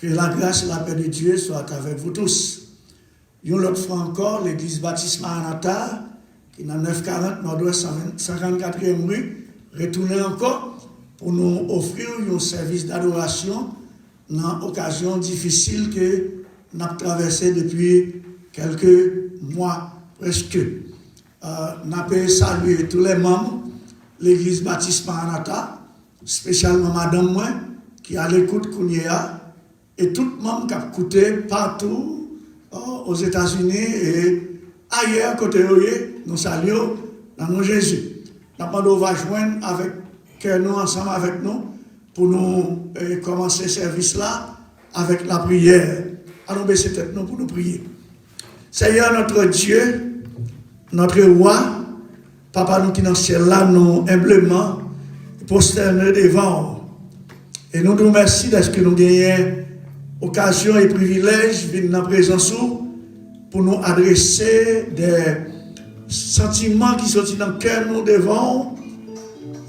Que la grâce et la paix de Dieu soient avec vous tous. Une autre fois encore, l'église Baptiste Maranatha, qui est dans 940 Nord-Ouest 154e rue, retourner encore pour nous offrir un service d'adoration dans l'occasion difficile que nous avons traversée depuis quelques mois presque. Nous avons salué tous les membres de l'église Baptiste Maranatha, spécialement madame moi, qui est à l'écoute Kounia, et tout le monde qui a écouté partout aux États-Unis et ailleurs, côté nous saluons dans nos Jésus. Nous va joindre avec nous ensemble avec nous pour nous commencer ce service-là avec la prière. Allons baisser tête nous pour nous prier. Seigneur notre Dieu, notre roi, Papa nous qui dans le ciel là, nous humblement prosterner devant. Et nous nous remercions d'être que nous gagnons occasion et privilège de venir dans la présence pour nous adresser des sentiments qui sont dans le cœur nous devant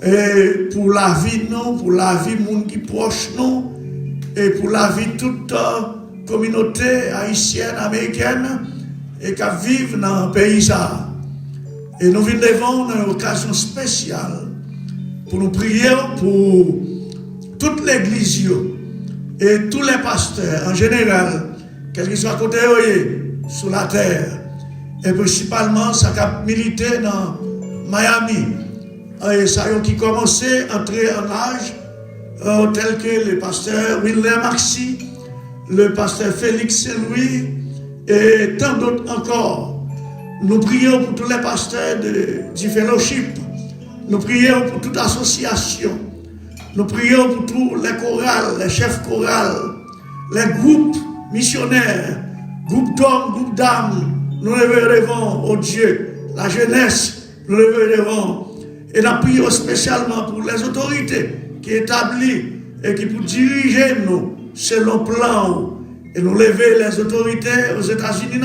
et pour la vie nous, pour la vie monde qui proche nous et pour la vie de toute communauté haïtienne, américaine et qui vivent dans le pays. Et nous venons devant une occasion spéciale pour nous prier pour toute l'église et tous les pasteurs en général, quel qu'ils soient à côté sur la terre, et principalement ça a milité dans Miami, et ça a qui commencé à entrer en âge, tel que le pasteur William Maxi, le pasteur Félix Saint-Louis, et tant d'autres encore. Nous prions pour tous les pasteurs du fellowship, nous prions pour toute association. Nous prions pour tous les chorales, les chefs chorales, les groupes missionnaires, groupes d'hommes, groupes d'âmes. Nous lèverons au Dieu, la jeunesse, nous lèverons. Et nous prions spécialement pour les autorités qui établissent et qui pour diriger nous selon le plan. Et nous lever les autorités aux États-Unis,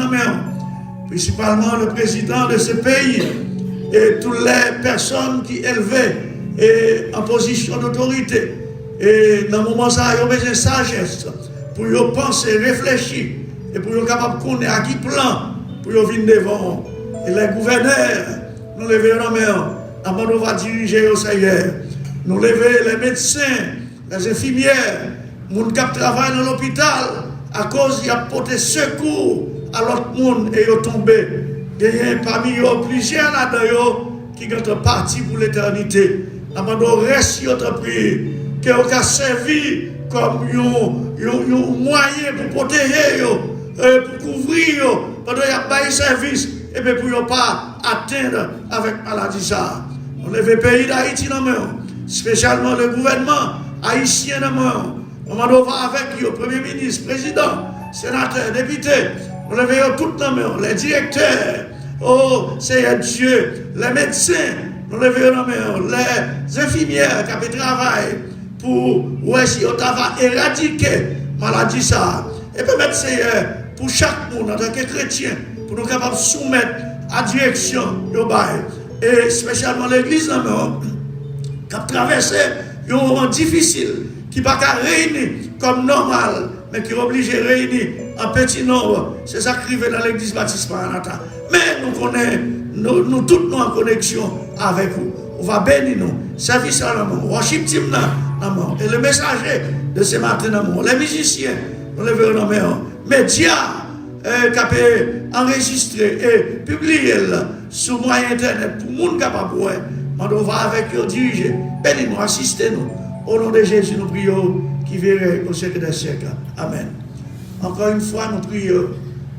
principalement le président de ce pays et toutes les personnes qui élevent et en position d'autorité. Et dans le moment où il y a besoin de sagesse pour y penser, réfléchir et pour y capable de connaître à qui plan pour y venir devant. Et les gouverneurs, nous lever la main, avant nous va diriger au Seigneur. Nous lever les médecins, les infirmières, les gens qui travaillent dans l'hôpital à cause y a porté secours à l'autre monde et ils tombé. Il y a parmi eux plusieurs là-dedans qui sont partis pour l'éternité. Nous reste notre prière, que vous avez servi comme un moyen pour protéger, pour couvrir, pendant qu'il y a un service, et pour ne pas atteindre avec maladie. On lève le pays d'Haïti, spécialement le gouvernement haïtien. On va avec le Premier ministre, président, sénateur, député. On lève tout les directeurs, oh Seigneur Dieu, les médecins. Nous levons les infirmières qui ont travaillé pour éradiquer la maladie. Et permettre, Seigneur, pour chaque monde, en tant que chrétien, pour nous capables de soumettre à la direction de bail. Et spécialement l'église qui a traversé un moment difficile, qui n'est pas réunir comme normal, mais qui est obligé de réunir en petit nombre. C'est ça qui arrive dans l'église Baptiste Maranatha. Mais nous connaissons, nous tous nous en connexion avec vous. On va bénir nous. Service à l'amour. Worship team l'amour. Et le messager de ce matin l'amour. Les musiciens, nous les verrons l'amour. Médias, qui ont enregistré et publié sur moyen internet pour le monde capable de voir. On va avec eux diriger. Bénis-nous, assistez-nous. Au nom de Jésus, nous prions qui verrait au siècle des siècles. Amen. Encore une fois, nous prions.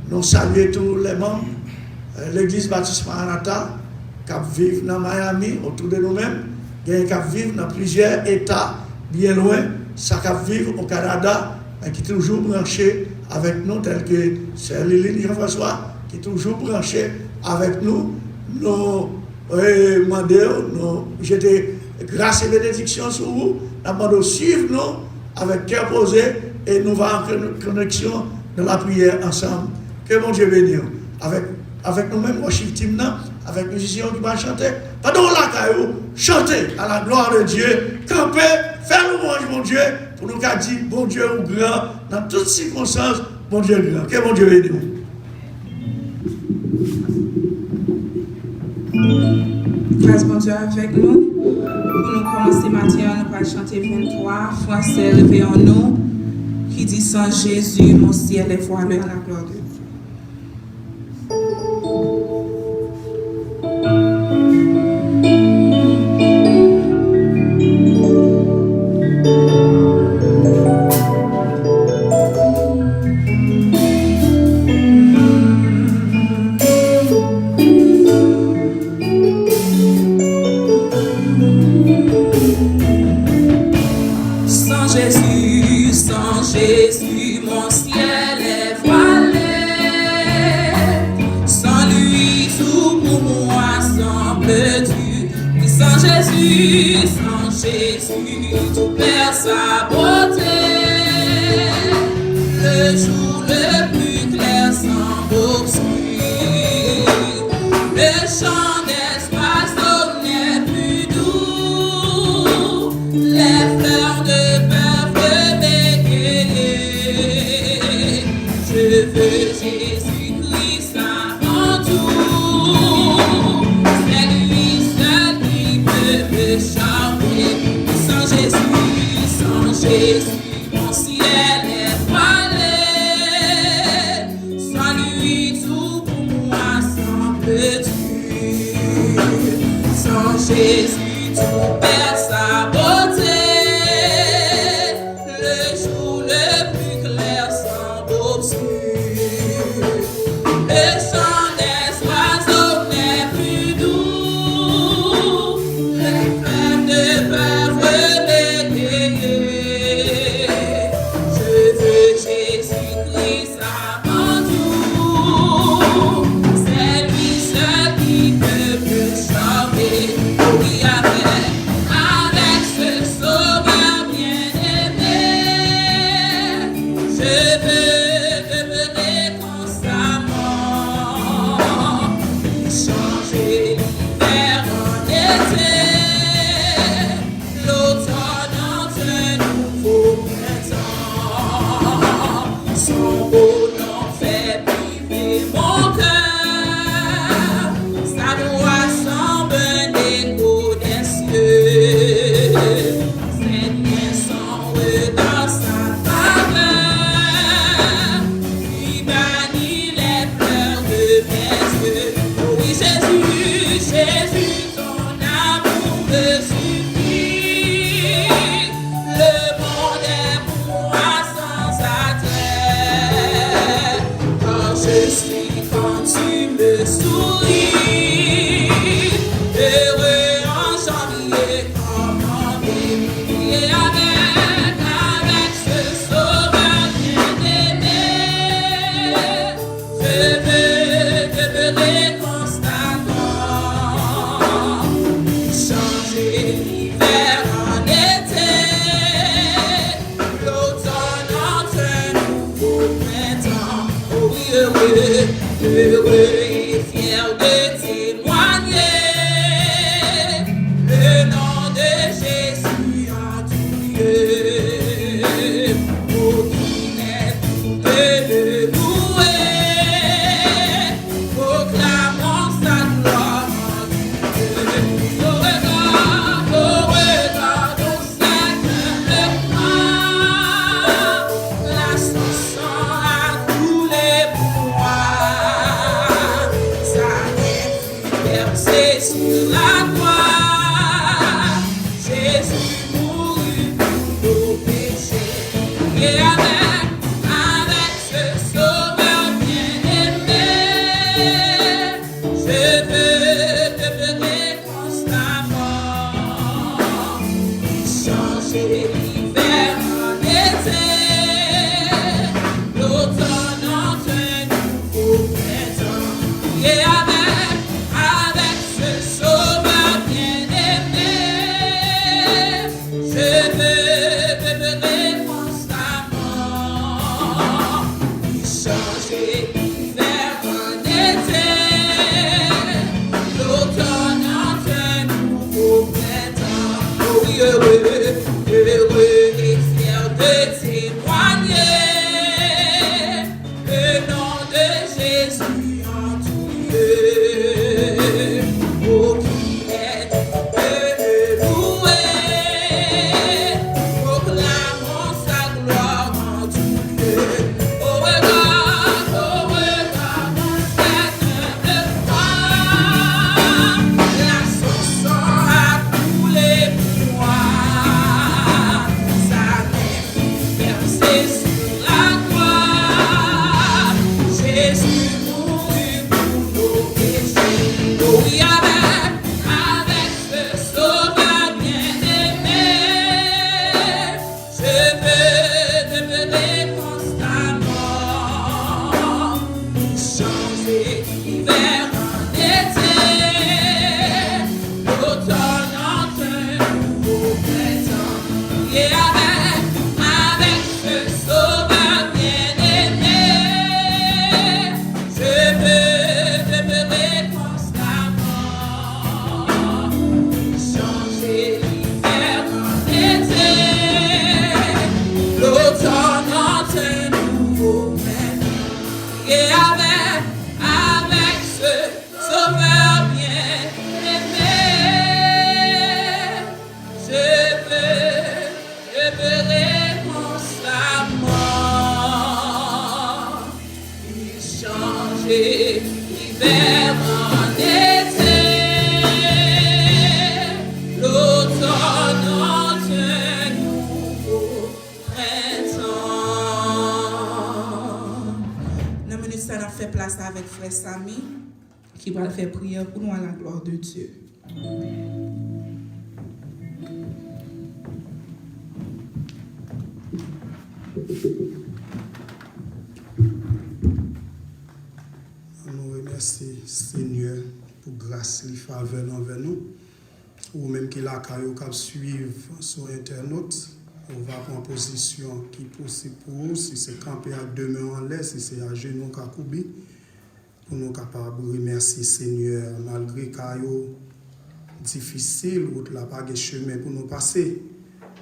Nous saluons tous les membres. L'église Baptiste Maranatha, qui vivent dans Miami, autour de nous-mêmes, qui vivent dans plusieurs États bien loin, ça qui vivent au Canada, mais qui sont toujours branchés avec nous, tel que c'est Lili Jean-François, qui est toujours branché avec nous. Nous demandons, nous jetons grâce et bénédiction sur vous, nous demandons de suivre nous avec cœur posé et nous allons en connexion dans la prière ensemble. Que mon Dieu bénisse. Avec nous-mêmes, worship team, avec les musiciens qui vont chanter. Pendant la caillou, chanter à la gloire de Dieu, camper, faire louange, mon Dieu, pour nous dire, bon Dieu ou grand, dans toutes circonstances, bon Dieu est grand. Que bon Dieu aide nous. Grâce bon Dieu avec nous. Pour nous commencer matin, nous allons chanter 23. Français, réveillons-nous. Qui dit sans Jésus, mon ciel est voilé à la gloire de Dieu. Sans Jésus, mon ciel est voilé. Sans lui, tout pour moi semble-tu. Oui, sans Jésus, tout perd sa beauté. Le jour le plus clair semble obscur. Le chant des oiseaux n'est plus doux. Les fleurs de je veux Jésus-Christ avant tout. C'est lui seul qui peut me charmer. Sans Jésus, mon ciel est voilé. Sans lui, tout pour moi semble-tu. Sans Jésus, tout perd sa beauté. Le jour le plus clair semble obscur. Le chant des oiseaux n'est plus doux. Les fleurs ne peuvent m'égayer. Je veux Jésus-Christ avant tout. C'est lui seul qui peut me charmer. Oui, avec ce sauveur bien-aimé, je veux demeurer constamment, changer l'hiver en été, l'automne en un nouveau printemps. Son beau nom fait vibrer mon cœur, sa voix semble un écho des cieux. Ses liens sont dans sa faveur, qui bannit les pleurs de mes yeux. Oui, Jésus, ton amour me suffit. Le monde est pour moi sans attrait. Quand je suis, quand tu me souris, heureux en janvier comme en début. Et avec ce sauveur bien-aimé, je veux demeurer constamment, changer l'hiver en été, l'automne en un nouveau printemps. Oh oui, heureux et fier de témoigner le nom de Jésus en tout lieu. Oh, qui n'est tout de le louer, proclamons sa gloire en tout lieu. Nos regards au sacre croix, la chanson à tous les pouvoirs. changer l'hiver en été, l'automne en un nouveau printemps. Dans minute ça, on fait place avec frère Samy qui va faire prière pour nous à la gloire de Dieu. Nous remercions Seigneur pour grâce et faveur envers nous. Ou même qui la caillou qui suivre sur Internet, on va prendre position qui possible pour nous, si c'est camper à deux mains en l'air, si c'est à genoux qu'à couper, pour nous capables de remercier Seigneur, malgré caillou difficile, ou la pas de chemin pour nous passer.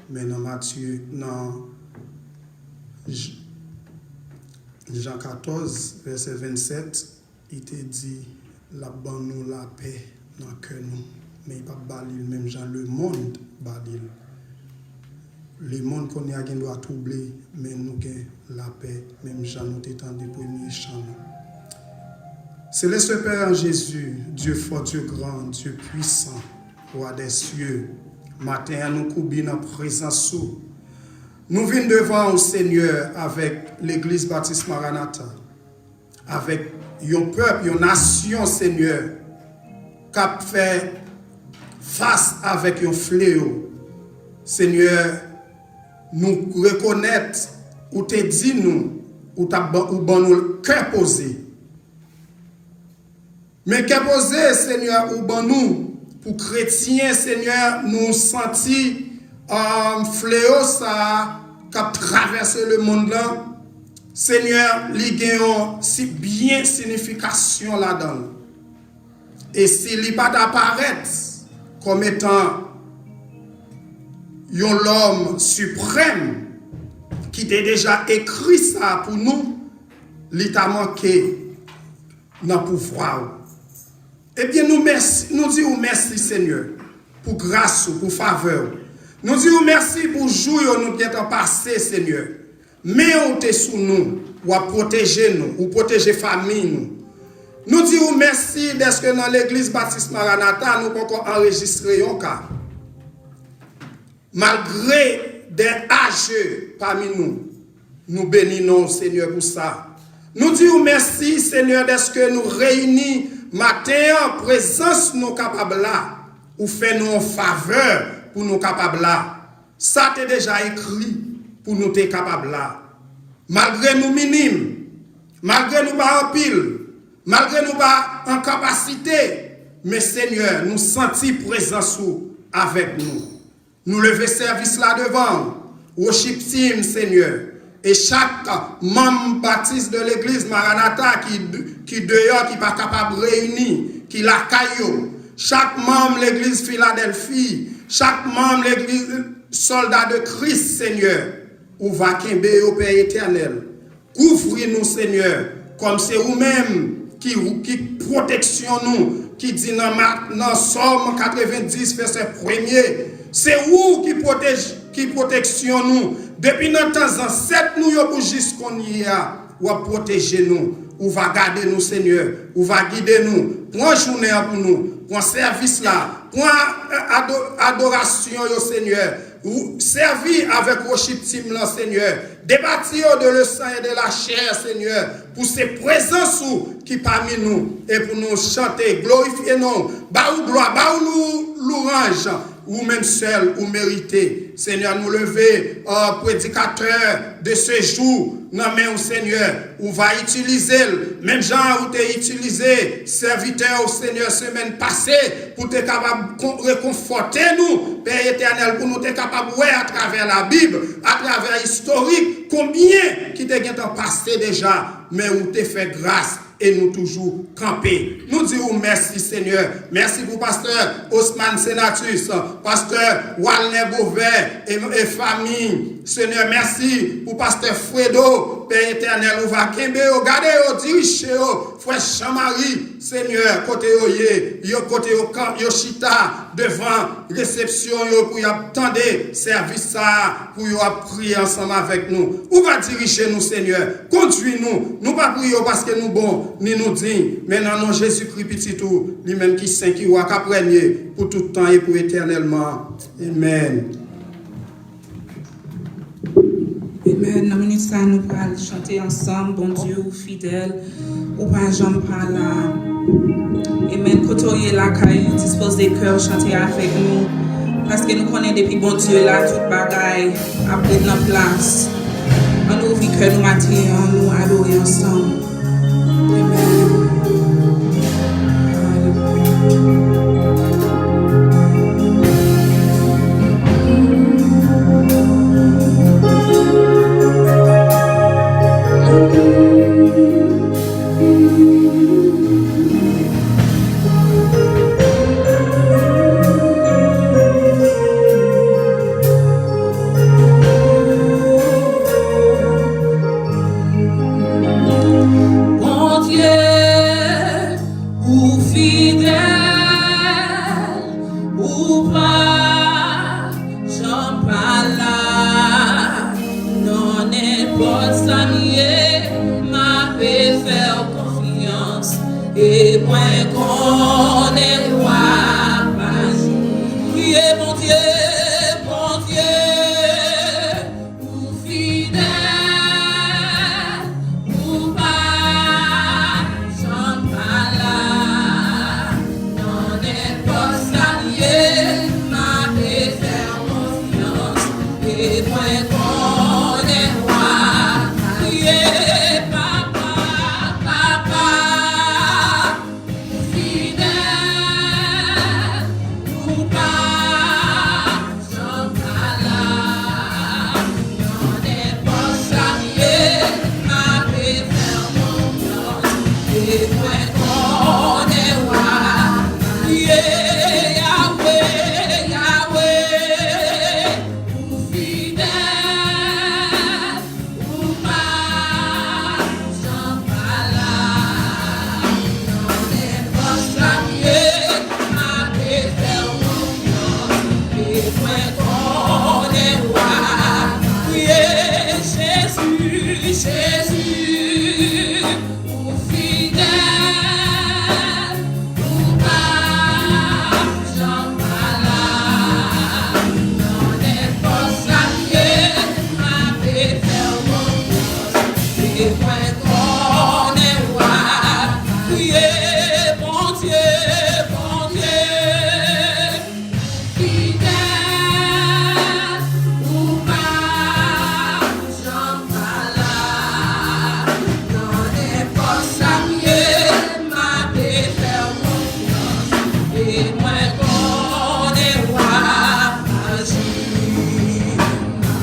Mais dans Matthieu, dans Jean 14, verset 27, il te dit, la bonne nous la paix dans le cœur nous. Mais il n'y a pas balil, même Jean, le monde balil. Le monde qu'on a doit troubler, mais nous avons la paix, même Jean, nous t'étend des premiers chants. Céleste Père en Jésus, Dieu fort, Dieu grand, Dieu puissant, roi des cieux, matin nous coubis dans présence. Nous venons devant au Seigneur avec l'église baptiste Maranatha, avec un peuple, une nation, Seigneur, qui a fait face avec un fléau. Seigneur, nous reconnaître, ou te dit nous, ou bon nous le cœur posé. Mais cœur posé, Seigneur, ou bon nous, pour chrétiens, Seigneur, nous sentir fléau ça qui a traversé le monde là. Seigneur, il y a si bien signification là-dedans. Et s'il n'y pas d'apparaître comme étant l'homme suprême qui a déjà écrit ça pour nous, il t'a manqué dans le pouvoir. Eh bien, nous disons merci, Seigneur, pour grâce, pour faveur. Nous disons merci pour le jour où nous sommes passés, Seigneur. Mais on est sous nous, ou à protéger nous, ou protéger la famille nous. Nous disons merci parce que dans l'église baptiste Maranatha, nous pouvons enregistrer un cas. Malgré des âges parmi nous, nous bénissons Seigneur pour ça. Nous disons merci Seigneur parce que nous réunis matin en présence nous capables là, ou fait nous en faveur pour nous capables là. Ça t'est déjà écrit pour nous être capables là. Malgré nous minimes, malgré nous pas en pile, malgré nous pas en capacité, mais Seigneur, nous sentis présence avec nous. Nous lever service là devant, worship team Seigneur. Et chaque membre baptiste de l'église Maranatha qui dehors, qui pas capable de réunir, qui la caillou, chaque membre de l'église Philadelphie, chaque membre de l'église soldat de Christ, Seigneur, ou va kembe au Père éternel. Couvre-nous, Seigneur, comme c'est vous-même qui protection nous, qui dit dans Somme 90, verset 1er, c'est vous qui protection nous. Depuis notre temps ancêtre, nous avons jusqu'on y a, ou va protéger nous, ou va garder nous, Seigneur, ou va guider nous. Prends journée pour nous, prends service là, prends adoration, Seigneur. Ou servir avec worship team là, Seigneur. Débattir de le sang et de la chair, Seigneur. Pour ces présences qui parmi nous. Et pour nous chanter, glorifier nous. Bah ou gloire, bah ou louange. Ou même seul, ou mérité. Seigneur, nous lever, prédicateur de ce jour. Non, mais au Seigneur, on va utiliser, même genre où tu as utilisé, serviteur au Seigneur, semaine passée, pour te capable de réconforter nous, Père éternel, pour nous être capable de voir à travers la Bible, à travers l'historique, combien qui t'est passé déjà, mais où tu fait grâce. Et nous toujours camper. Nous disons merci Seigneur. Merci pour pasteur Osman Senatus, pasteur Walner Beauvais et famille. Seigneur, merci pour pasteur Fredo, Père éternel, ou va kembe, gardez, dirigez, frère Jean-Marie, Seigneur, côté yo côté yo chita devant réception yo pour y attendre service ça pour y prier ensemble avec nous. Ou va diriger nous Seigneur, conduis-nous. Nous pas prier parce que nous bon ni nous dignes, mais dans nom Jésus-Christ petit tout, lui-même qui saint qui roi qu'après pour tout temps et pour éternellement. Amen. Amen. Dans la minute ça, nous allons chanter ensemble, bon Dieu, fidèle, ou pas jamais par là. Amen. Côtoyer la caille, dispose des cœurs, chanter avec nous. Parce que nous connaissons depuis bon Dieu là, toute bagaille, après notre place. On nous vit que nous matin, on nous adorer ensemble. Amen.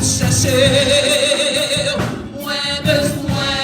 Chercher, ouais, besoin.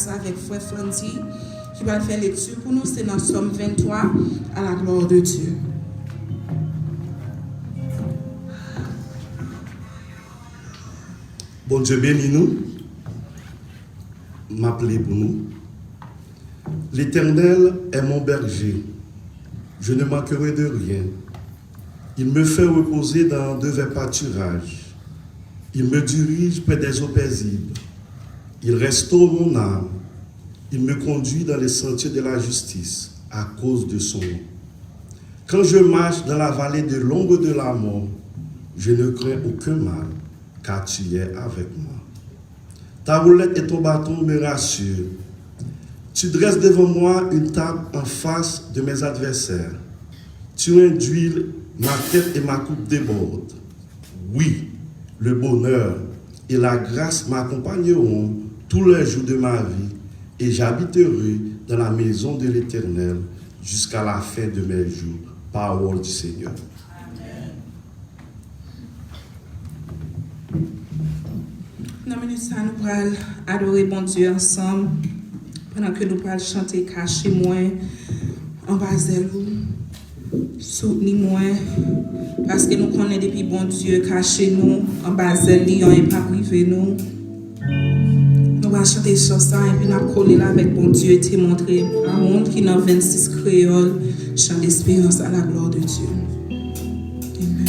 Avec Frère Franti qui va faire lecture pour nous, c'est dans Somme 23 à la gloire de Dieu. Bon Dieu bénis nous, m'appeler pour nous. L'Éternel est mon berger, je ne manquerai de rien. Il me fait reposer dans de verts pâturages. Il me dirige près des eaux paisibles. Il restaure mon âme. Il me conduit dans les sentiers de la justice à cause de son nom. Quand je marche dans la vallée de l'ombre de la mort, je ne crains aucun mal, car tu es avec moi. Ta roulette et ton bâton me rassurent. Tu dresses devant moi une table en face de mes adversaires. Tu induis ma tête et ma coupe déborde. Oui, le bonheur et la grâce m'accompagneront tous les jours de ma vie, et j'habiterai dans la maison de l'Éternel jusqu'à la fin de mes jours. Parole du Seigneur. Dans la minute, nous allons adorer bon Dieu ensemble pendant que nous allons chanter Cachez-moi en bas de vous. Soutenez-moi parce que nous connaissons depuis bon Dieu, cachez-nous en bas de lui, on n'est pas privé nous. Nous allons chanter sur ça et puis nous allons coller là avec bon Dieu et te montrer un monde qui dans 26 créoles chante d'espérance à la gloire de Dieu. Amen.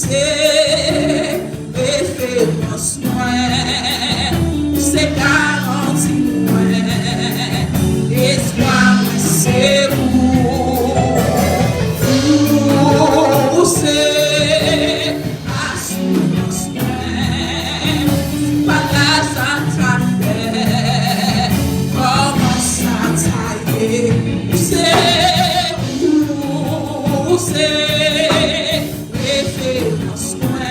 c'est référence moi, c'est garantie moi, espoir c'est vous, c'est assurance moi, pas la ça fait, comment ça taille, c'est vous, c'est référence moi,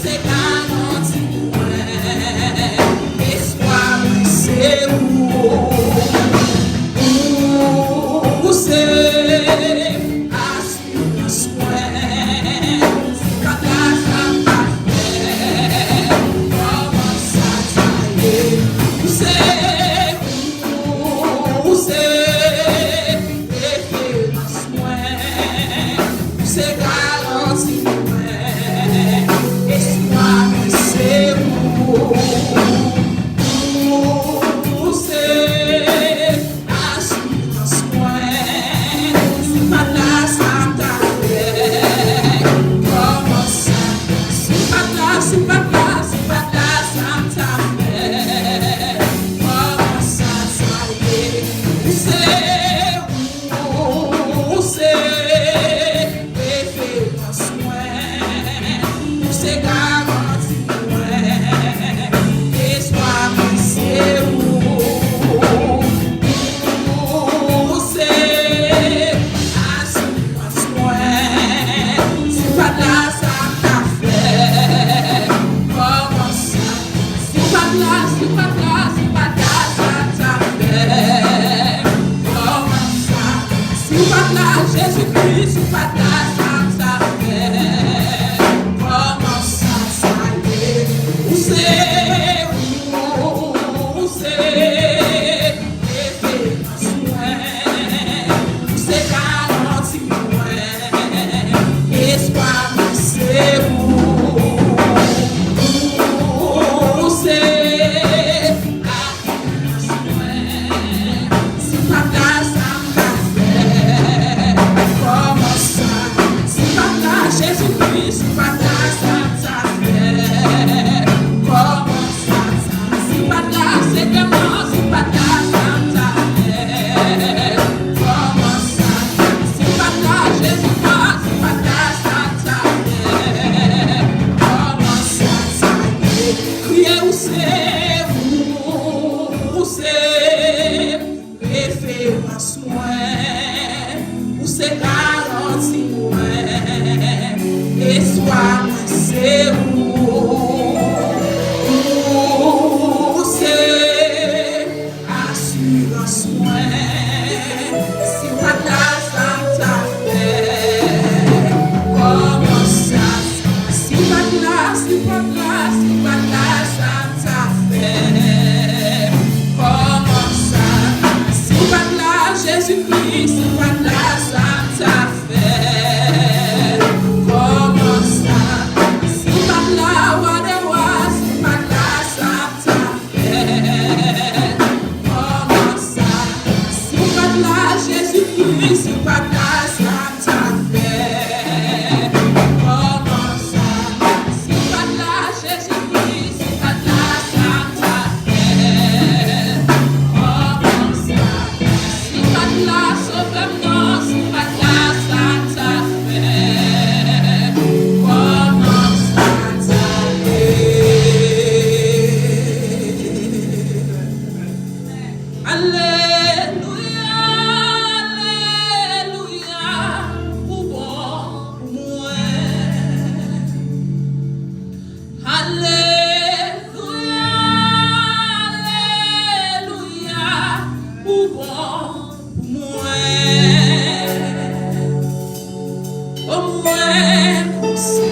c'est garantie moi, espoir c'est vous, c'est assurance moi, pas la ça fait, comment ça taille, c'est vous, c'est référence moi, c'est garantie moi, espoir c'est vous, c'est assurance moi, c'est pas la ça fait, comment ça, c'est pas la ça fait, comment ça taille, c'est référence moi, c'est garantie moi, espoir c'est vous, c'est assurance moi, c'est pas la ça fait, comment ça, c'est pas la ça fait, comment ça, c'est pas la Jésus-Christ, c'est pas la ça fait, comment ça y est, c'est référence moi, c'est garantie moi, espoir c'est vous, c'est assurance moi, c'est pas la ça fait, comment ça, c'est pas la Jésus-Christ, c'est pas la ça fait, comment ça, c'est pas la c'est vraiment, c'est pas la ça fait, comment ça, c'est pas la Jésus-Christ, c'est pas la ça fait, comment ça y est, criez où c'est vous, c'est référence moi, où c'est garantie moi, espoir c'est vous, c'est assurance moi, c'est pas la ça fait, comment ça, c'est pas la ça fait, comment ça, c'est pas la Jésus-Christ, c'est pas la ça fait, comment ça, c'est pas la Wadewa, c'est pas la ça fait, comment ça, c'est pas la Jésus-Christ, c'est pas la ça fait, comment ça, c'est pas la Jésus-Christ, c'est pas la ça fait, comment ça, c'est pas la sauvement, c'est pas la ça fait, comment ça y est. Alléluia, alléluia, pour bon moi. Alléluia, alléluia, pour bon moi. Oh moi, comme ça.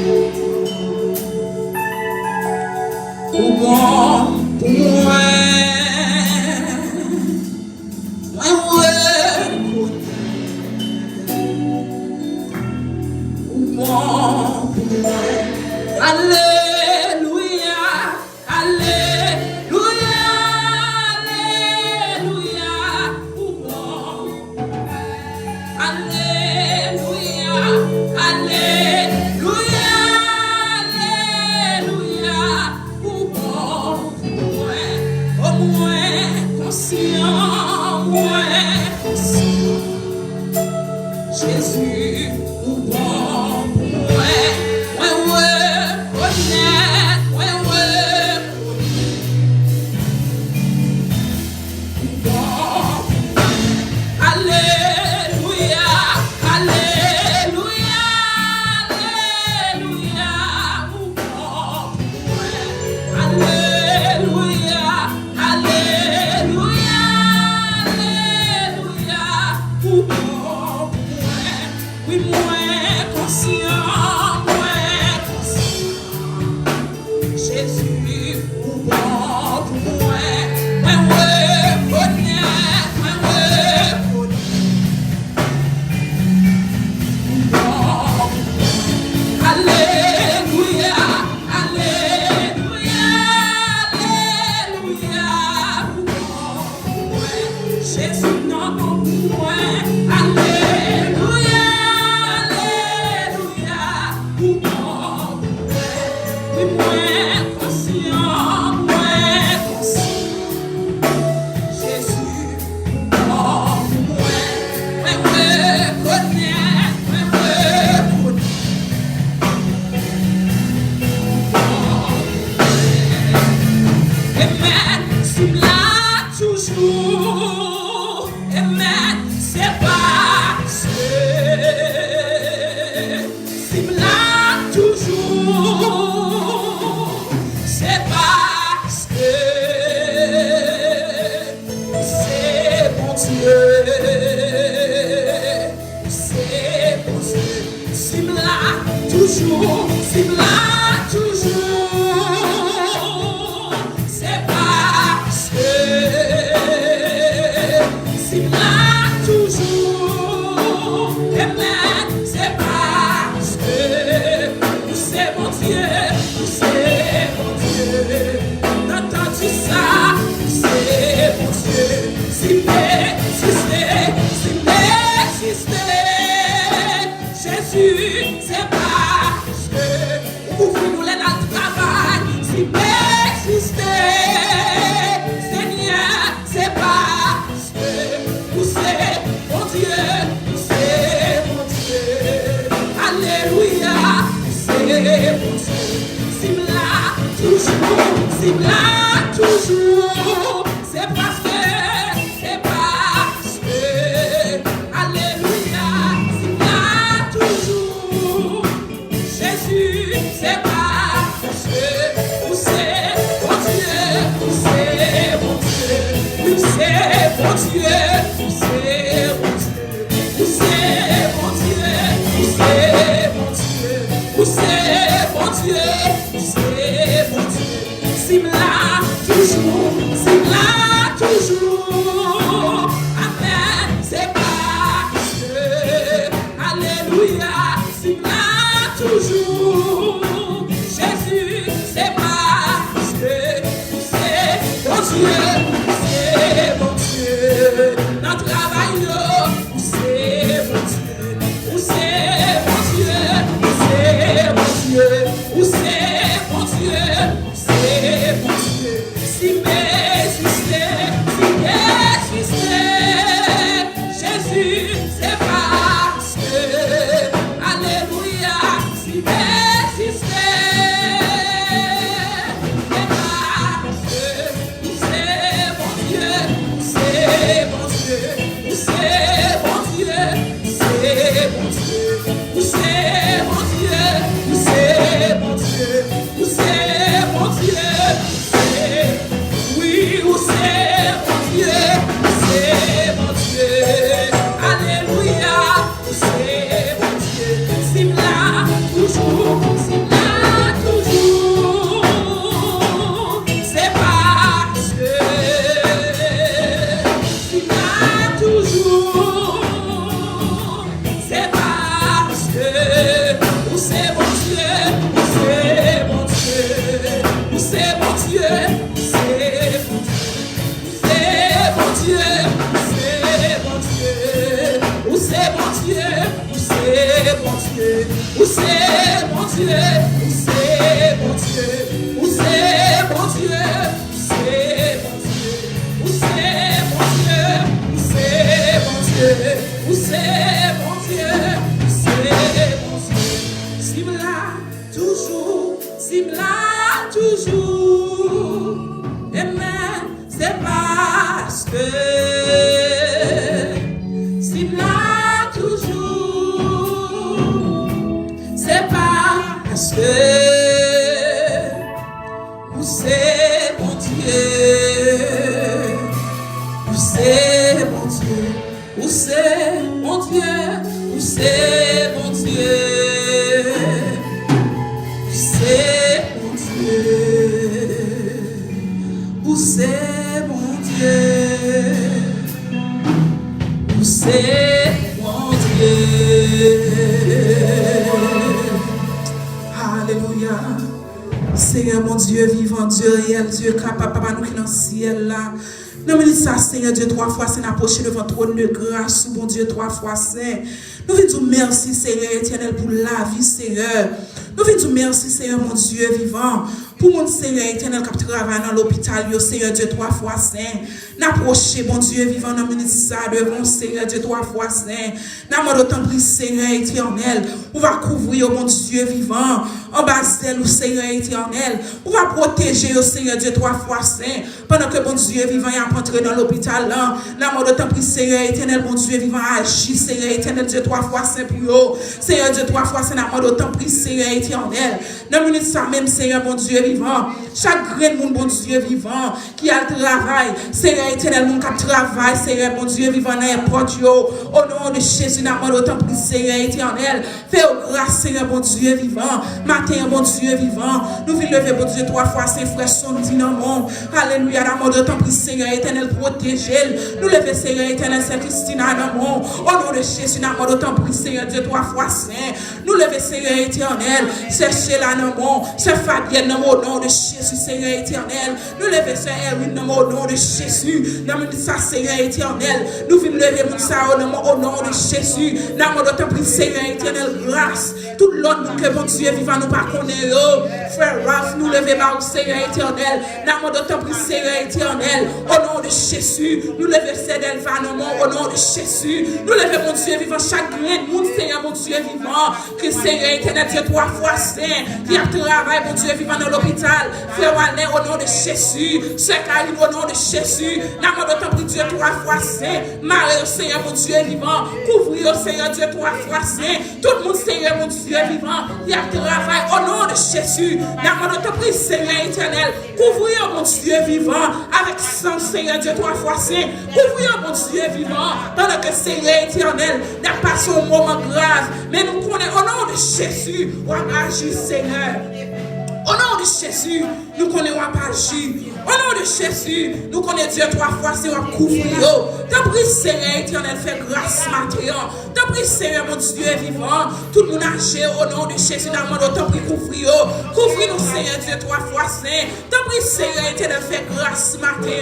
Pour bon pour moi. Alléluia, alléluia, alléluia, alléluia, alléluia. Jésus, ou bon pour moi, honnête, Alléluia, Alléluia, Alléluia, ou bon pour moi, Alléluia, Alléluia, Alléluia, ou bon pour moi, oui, moins conscient, Jésus, ou bon pour moi, Alléluia, Alléluia, Alléluia, Jésus non pour moi, Alléluia, Alléluia, oui, moins conscient, Jésus, bon pour moi, Amen, c'est là toujours. Amen, c'est parce que c'est là toujours. C'est parce que c'est bon Dieu. C'est bon Dieu. C'est là toujours. C'est là toujours. C'est parce que c'est là toujours. Amen, c'est parce que c'est bon Dieu, c'est bon Dieu. T'entends-tu ça? C'est bon Dieu. C'est m'exister, Jésus, c'est parce que ouvre-nous les dans le travail. C'est m'exister, Seigneur, c'est parce que vous c'est bon Dieu, c'est bon Dieu. Alléluia, c'est bon Dieu. C'est là toujours, c'est là toujours. C'est parce que, Alléluia, c'est là toujours. Jésus, c'est parce que vous c'est bon Dieu, vous c'est bon Dieu, vous c'est bon Dieu, vous c'est bon Dieu, vous c'est bon Dieu, vous c'est bon Dieu, vous c'est bon Dieu, vous c'est bon Dieu. C'est là toujours, c'est là toujours. Amen, c'est parce que, Alléluia, c'est là toujours. Jésus, c'est parce que c'est bon Dieu, c'est bon Dieu. Notre travail, c'est bon Dieu, c'est bon Dieu, c'est bon Dieu, c'est bon Dieu, c'est bon Dieu. Si m'exister, Jésus, c'est parce que, Alléluia, si m'exister, c'est parce que c'est bon Dieu, c'est bon Dieu, c'est bon Dieu, c'est bon Dieu, c'est bon Dieu, c'est bon Dieu, c'est bon Dieu, oui, c'est bon Dieu, c'est bon Dieu, Alléluia, c'est bon Dieu, c'est là toujours, c'est là toujours, c'est parce que c'est là toujours, c'est parce que c'est bon Dieu, c'est bon Dieu, c'est bon Dieu, c'est bon Dieu, c'est bon Dieu, c'est bon Dieu, c'est bon Dieu, c'est bon Dieu, c'est bon Dieu, c'est bon Dieu, c'est bon Dieu, c'est bon Dieu, c'est bon Dieu, c'est bon Dieu. là toujours, amen, c'est parce que là toujours, c'est parce que vous c'est mon Dieu, vous c'est mon Dieu, vous c'est mon Dieu, vous c'est mon Dieu. C'est mon Dieu, où c'est mon Dieu, où c'est mon Dieu. Alléluia. Seigneur mon Dieu vivant, Dieu réel, Dieu capable, papa nous qui dans le ciel là. Nous me disons ça, Seigneur Dieu, 3 fois, c'est approché devant ton trône de grâce, bon Dieu, 3 fois, Saint. Nous venons dire merci, Seigneur éternel, pour la vie, Seigneur. Nous venons dire merci, Seigneur, mon Dieu vivant, pour mon Seigneur éternel qui travaille dans l'hôpital, Seigneur Dieu, 3 fois, Saint. N'approchez, mon Dieu vivant, dans le ministère devant, Seigneur Dieu, 3 fois, Saint. N'amène autant pris, Seigneur éternel, on va couvrir, mon Dieu vivant, en bas d'elle, Seigneur éternel. On va protéger, Seigneur Dieu, 3 fois, Saint. Pendant que, mon Dieu vivant, il a entré dans l'hôpital, là. N'amène autant pris, Seigneur éternel, mon Dieu vivant, agit, Seigneur éternel, Dieu, 3 fois, Saint, pour eux. Seigneur Dieu, 3 fois, Saint, n'amène autant pris, Seigneur éternel. Dans minute ça même, Seigneur, mon Dieu vivant. Chaque grain de mon bon Dieu vivant, qui a le travail, Seigneur éternel, mon qui travaille, Seigneur, mon Dieu vivant, n'importe yo. Au nom de Jésus, n'amène autant pris, Seigneur éternel. Fais grâce, Seigneur, mon Dieu vivant. Matin, mon Dieu vivant. Nous venons lever, mon Dieu, 3 fois, ses frères sont dit dans le monde. Alléluia, n'amène autant pris, Seigneur éternel, protéger. Nous lever, Seigneur éternel, Saint Christina dans le monde. Au nom de Jésus, n'amène autant pris, Seigneur Dieu, 3 fois, Saint. Nous lever, Seigneur éternel, c'est Sheila dans le monde. C'est Fabienne dans le nom de Jésus, Seigneur éternel. Nous lever, Seigneur Erwin dans le nom de Jésus. Dans le ça, Seigneur éternel. Nous venons lever, mon ça, au nom de Jésus. N'amène autant pris, Seigneur éternel, grâce. Tout l'autre que mon Dieu vivant nous pas connaît. Frère Raph, nous lever, au Seigneur éternel. N'amène autant pris, Seigneur éternel. Au nom de Jésus. Nous lever, Seigneur Vanomon, au nom de Jésus. Nous lever, mon Dieu vivant, chaque grain de monde, Seigneur, mon Dieu vivant. Que Seigneur éternel, Dieu, 3 fois saint, qui a travaillé, mon Dieu vivant dans l'hôpital. Frère Alain, au nom de Jésus. Sœur Karine, au nom de Jésus. N'amène autant pris, Dieu, 3 fois saint. Marie, Seigneur, mon Dieu vivant. Couvrir, Seigneur, Dieu, 3 fois saint. Tout le monde, Seigneur, mon Dieu vivant, qui a travaillé, au nom de Jésus. N'amène autant pris, Seigneur éternel. Couvrir, mon Dieu vivant, avec sang, Seigneur, Dieu, 3 fois saint. Couvrir, mon Dieu vivant, pendant que Seigneur éternel n'a pas son moment grave. Mais nous connaissons, au nom de Jésus, on agit, Seigneur. Au nom de Jésus, nous connaissons pas agir. Au nom de Jésus, nous connaissons Dieu 3 fois, c'est un couvrir. T'as pris, Seigneur éternel, fais grâce matin. T'as pris, Seigneur, mon Dieu vivant. Tout le monde agit au nom de Jésus. Dans le monde, t'as pris couvrir. Couvrir nous, Seigneur Dieu 3 fois saint. T'as pris, Seigneur éternel, fais grâce matin.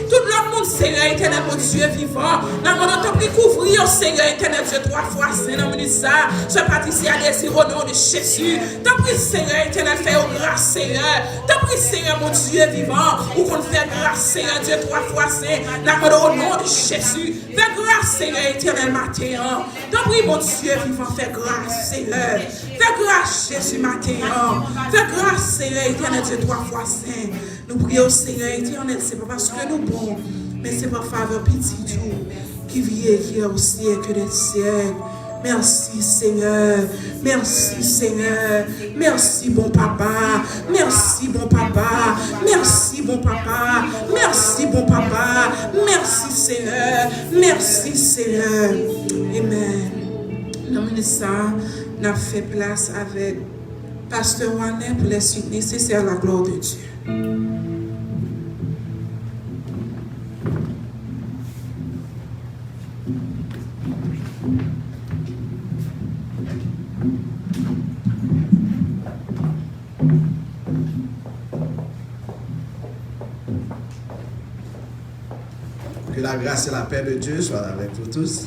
Tout le monde, Seigneur éternel, mon Dieu vivant. Dans le monde, t'as pris couvrir, Seigneur éternel, Dieu 3 fois saint. Dans le monde, ça, je pâtis à désir au nom de Jésus. T'as pris, Seigneur éternel, fais grâce, Seigneur. T'as pris, Seigneur, mon Dieu vivant. Ou qu'on fait grâce, Seigneur Dieu 3 fois saint. Dans le monde, au nom de Jésus. Fais grâce, Seigneur éternel, matin. T'as pris, mon Dieu vivant, fais grâce, Seigneur. Fais grâce, Jésus, matin. Fais grâce, Seigneur éternel, Dieu 3 fois saint. Nous prions, Seigneur éternel, c'est pas parce que nous bons, mais c'est par faveur petit Dieu qui vient qui est au siècle des siècles. Merci Seigneur, merci Seigneur, merci bon papa, merci bon papa, merci bon papa, merci bon papa, merci Seigneur, merci Seigneur. Amen. Nous avons ça, nous avons fait place avec Pasteur Wanet pour les suites nécessaires à la gloire de Dieu. Que la grâce et la paix de Dieu soient avec vous tous.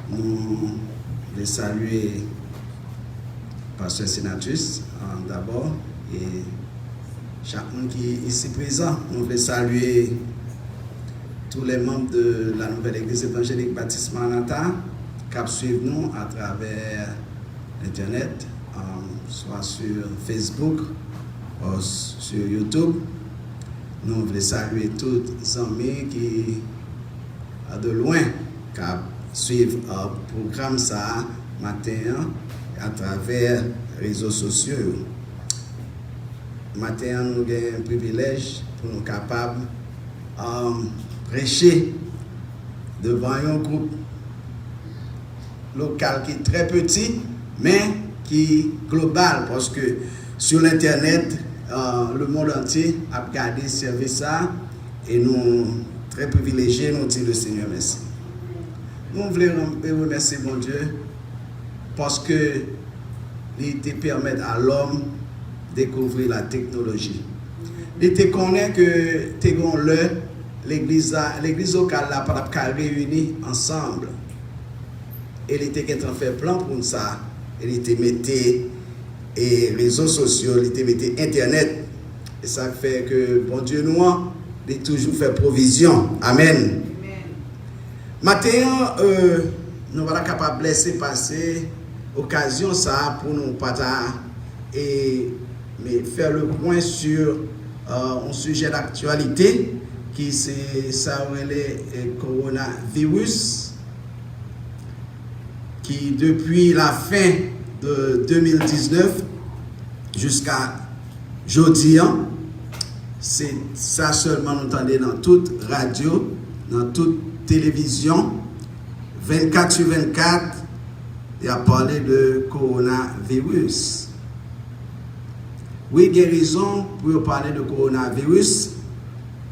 Nous voulons saluer Pasteur Senatus d'abord et chacun qui est ici présent. Nous voulons saluer tous les membres de la nouvelle église évangélique Baptiste Maranatha qui suivent nous à travers Internet soit sur Facebook ou sur YouTube. Nous voulons saluer tous les amis qui, de loin, qui suivent le programme ça matin à travers les réseaux sociaux. Matin, nous avons un privilège pour nous capables de prêcher devant un groupe local qui est très petit, mais qui est global, parce que sur l'Internet, le monde entier a regardé ce service et nous, très privilégiés, nous disons le Seigneur merci. Nous voulons remercier mon Dieu parce que il te permet à l'homme de découvrir la technologie. Il te connaît que l'église locale n'a pas réunie ensemble. Et il était en fait plan pour ça. Il était metté et réseaux sociaux, il était metté internet. Et ça fait que bon Dieu nous a toujours fait provision. Amen. Maintenant, nous sommes capables de laisser passer l'occasion ça pour nous partager et faire le point sur un sujet d'actualité qui c'est ça le coronavirus qui depuis la fin de 2019 jusqu'à aujourd'hui, c'est ça seulement nous entendons dans toute radio, dans toute télévision, 24 sur 24, il a parlé de coronavirus. Oui, guérison pour parler de coronavirus,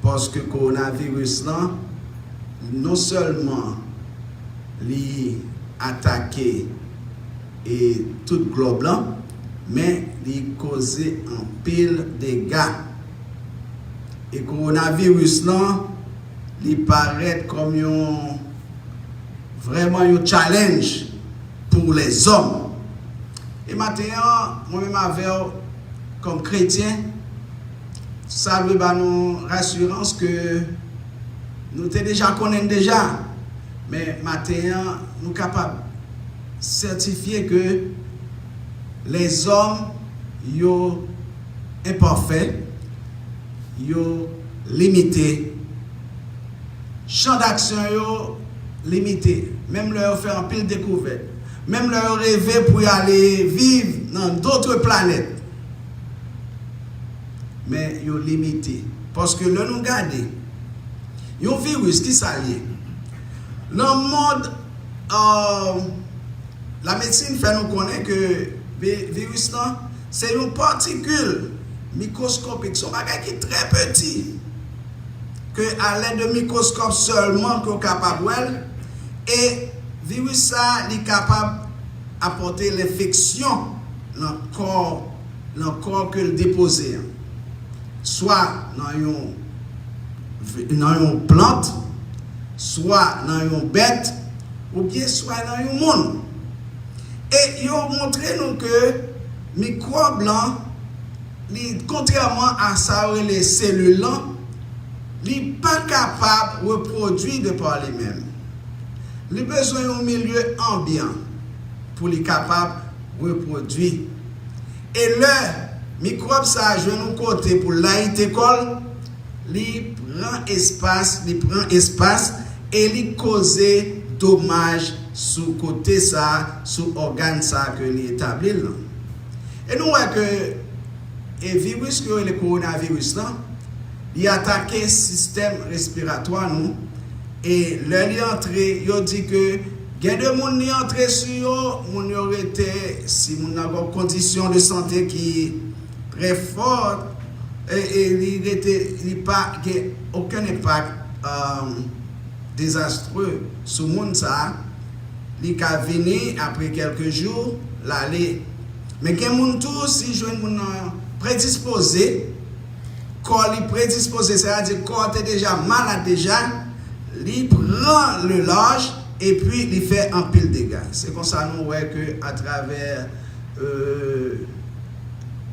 parce que coronavirus là, non seulement li attaqué et tout le globe là, mais il causé un pile de dégâts. Et coronavirus là, il paraît comme vraiment un challenge pour les hommes. Et maintenant, moi-même avec comme chrétien, ça veut nous rassurance que nous te déjà connaissons déjà, mais maintenant nous sommes capables de certifier que les hommes sont imparfaits, sont limités, champ d'action est limité, même leur faire un pile découverte, même leur rêver pour aller vivre dans d'autres planètes. Mais ils sont limités. Parce que là, nous regardons, il y a un virus qui s'allie. Dans le monde, la médecine fait nous connaître que le virus, c'est une particule microscopique. C'est un bagage qui est très petit. Que à l'aide de microscope seulement qu'on est capable de voir. Et le virus, ça, il est capable d'apporter l'infection dans le corps que le déposé. Soit dans une plante, soit dans une bête, ou bien soit dans un monde. Et ils ont montré nous que microbes blancs, contrairement à ça, les cellules là, ils ne sont pas capables de reproduire de par eux-mêmes. Ils ont besoin d'un milieu ambiant pour les capables de reproduire. Et leur microbe ça joue nous côté pour l'école, il prend espace et il cause dommage sous côté ça, sous organe ça que il établit là. Et nous voyons que le virus que le coronavirus là, il attaque le système respiratoire nous et leur entrée, il dit que il y a des gens qui sont entrés sur eux, ils ont été, si ils ont une condition de santé qui très forte, et il n'y a pas aucun impact désastreux sur le monde. Il a venu après quelques jours, l'aller. Mais il y a des gens si je suis prédisposé, quand il est prédisposé, c'est-à-dire quand il est déjà malade déjà, il prend le large et puis il fait un pile de dégâts. C'est comme ça nous voyons qu'à travers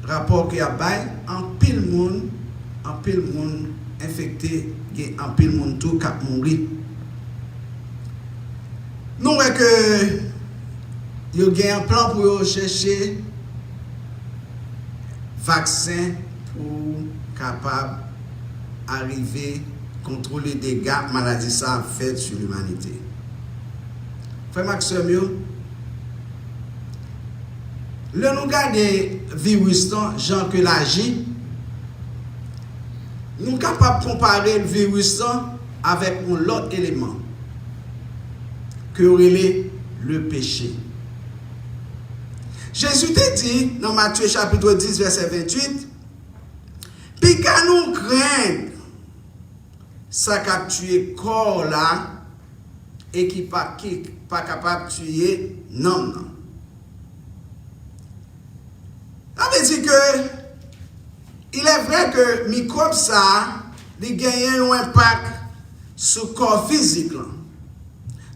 rapport qu'il y a un pile monde infecté, un pile monde tout qui a mouru. Nous voyons que il y a un plan pour chercher vaccin pour capable arriver contrôler des dégâts maladie ça a fait sur l'humanité. Frère Maxime, le nous garder virus Jean que l'agit, nous sommes capables de comparer le virus avec un autre élément que le péché. Jésus te dit dans Matthieu chapitre 10 verset 28, puis quand nous craignons ça qu'a tué corps là et qui pas capable de tuer non. Ça veut dire que il est vrai que microbe ça il gagne un impact sur le corps physique là.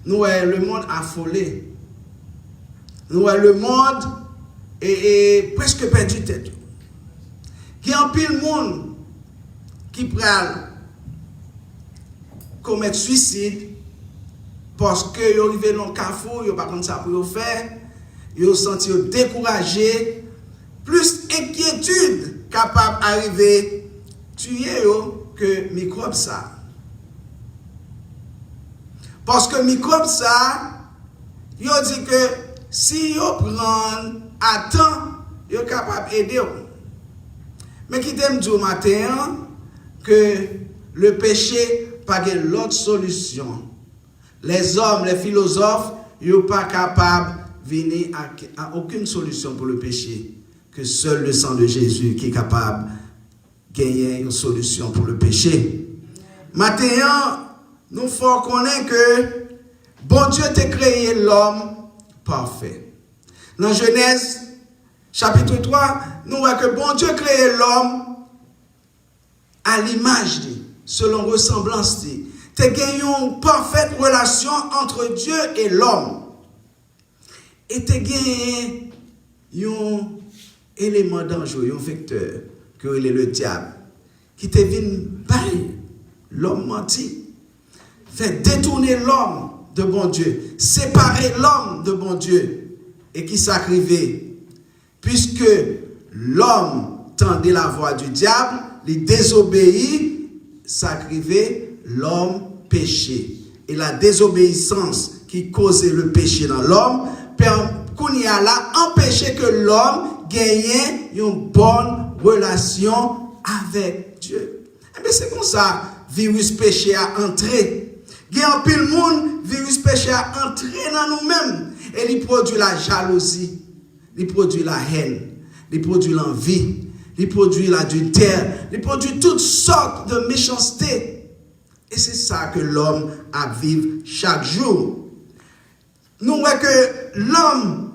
Nous le monde affolé. Nous le monde est presque perdu tête. Il y a un pile monde qui pral commettre suicide parce que yo arrivé dans carrefour, yo pas comme ça pour faire, yo senti découragé, plus inquiétude capable arriver tuer yo que microbe ça. Parce que microbe ça, yo dit que si yo prend à temps, yo capable aider. Mais qui t'aime dire au matin que le péché pas de l'autre solution. Les hommes, les philosophes, ils ne sont pas capables de venir à aucune solution pour le péché. Que seul le sang de Jésus qui est capable de gagner une solution pour le péché. Maintenant, nous faut connaître que bon Dieu t'a créé l'homme parfait. Dans Genèse chapitre 3, nous voyons que bon Dieu créé l'homme à l'image de selon ressemblance, tu as gagné une parfaite relation entre Dieu et l'homme. Et tu as gagné un élément dangereux, un vecteur, que est le diable, qui te vient bailler l'homme menti, fait détourner l'homme de bon Dieu, séparer l'homme de bon Dieu, et qui s'acrivait, puisque l'homme tendait la voix du diable, il désobéit, s'acrivait, l'homme péché. Et la désobéissance qui causait le péché dans l'homme, qu'on y a là, empêchait que l'homme gagne une bonne relation avec Dieu. Et bien c'est comme ça, virus péché a entré. Il y a un pile monde, virus péché a entré dans nous-mêmes. Et il produit la jalousie, il produit la haine, il produit l'envie, il produit l'adultère, il produit toutes sortes de méchanceté. Et c'est ça que l'homme a à vivre chaque jour. Nous voyons que l'homme,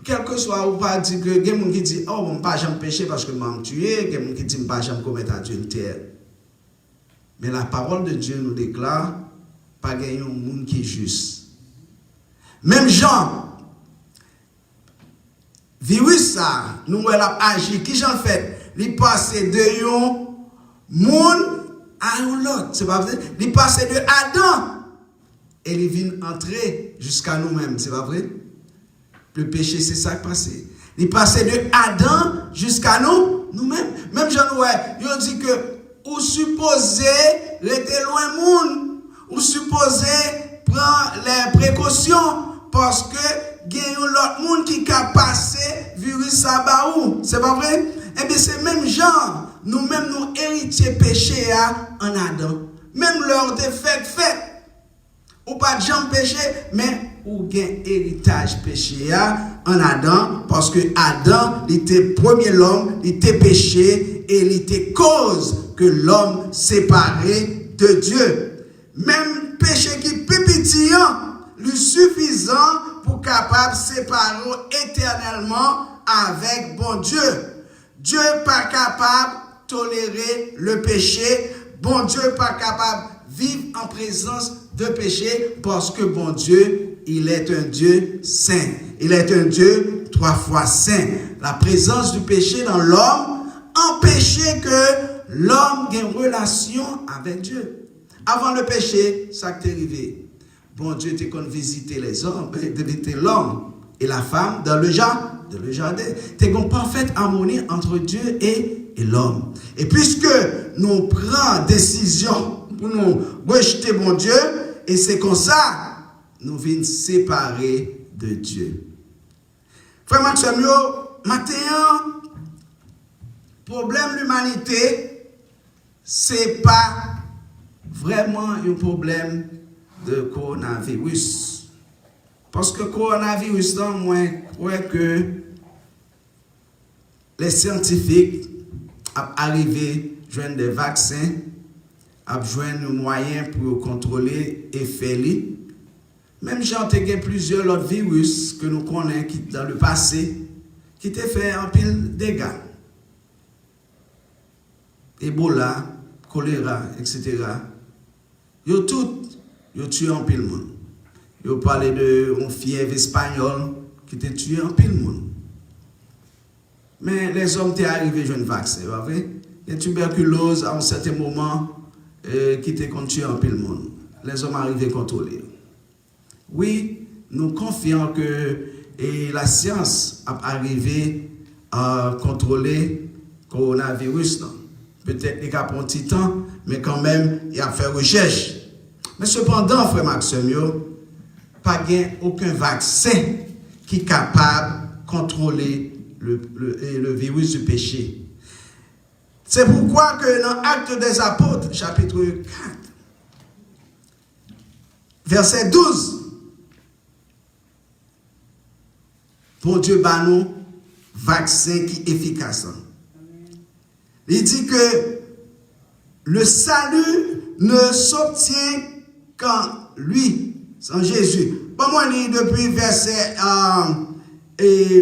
quel que soit ou pas, dit que il y a des gens qui disent, oh, je ne vais pas jamais pécher parce que je m'ai tué, il y a des gens qui disent, je ne vais pas jamais commettre adultère. Mais la parole de Dieu nous déclare, pas gagner un monde qui est juste. Même Jean, virus ça, nous avons agi, qui j'en fait, il passe de un monde à un autre, c'est pas vrai? Il passe de Adam et il vient entrer jusqu'à nous-mêmes, c'est pas vrai? Le péché, c'est ça qui passe. Il passe de Adam jusqu'à nous-mêmes. Même Jean-Noël, il dit que ou supposé rester loin monde, ou supposé prendre les précautions parce que il y a l'autre monde qui a passé virus sabaou. C'est pas vrai? Eh bien, c'est même genre, nous-mêmes, nous héritiers péché en Adam. Même leur défaite fait. Ou pas de gens péché, mais ou gain héritage péché en Adam, parce que Adam, il était premier l'homme, il était péché, et il était cause que l'homme séparé de Dieu. Même péché qui pépitillant, lui suffisant pour capable de séparer éternellement avec bon Dieu. Dieu pas capable de tolérer le péché. Bon Dieu pas capable de vivre en présence de péché parce que bon Dieu, il est un Dieu saint. Il est un Dieu 3 fois saint. La présence du péché dans l'homme empêchait que l'homme ait une relation avec Dieu. Avant le péché, ça t'est arrivé. Bon Dieu t'est qu'on visiter les hommes, visiter l'homme et la femme dans le jardin. C'est une parfaite harmonie entre Dieu et l'homme. Et puisque nous prenons décision pour nous rejeter mon Dieu, et c'est comme ça, nous venons séparer de Dieu. Frère Maxime, maintenant, problème de l'humanité, c'est pas vraiment un problème de coronavirus. Parce que coronavirus, moi, je crois que les scientifiques arrivé à joindre des vaccins, à joindre un moyen pour contrôler l'effet. Même j'ai entendu plusieurs autres virus que nous connaissons qui, dans le passé, qui t'ont fait un pile dégâts. Ebola, choléra, etc. Ils tout tué un pile monde. Ils parlé de une fièvre espagnole qui t'a tué un pile monde. Mais les hommes étaient arrivés à jouer un vaccin, vous voyez? La tuberculose, à un certain moment, qui était tué un pile monde. Les hommes arrivaient à contrôler. Oui, nous confions que la science a arrivé à contrôler le coronavirus. Peut-être qu'il y a un petit temps, mais quand même, il a fait recherche. Mais cependant, frère Maxime, il n'y a pas aucun vaccin qui est capable de contrôler le virus du péché. C'est pourquoi que dans Actes des Apôtres, chapitre 4, verset 12, bon Dieu bat nous vaccin qui est efficace. Il dit que le salut ne s'obtient qu'en lui, sans Jésus. Bon, moi, je lis depuis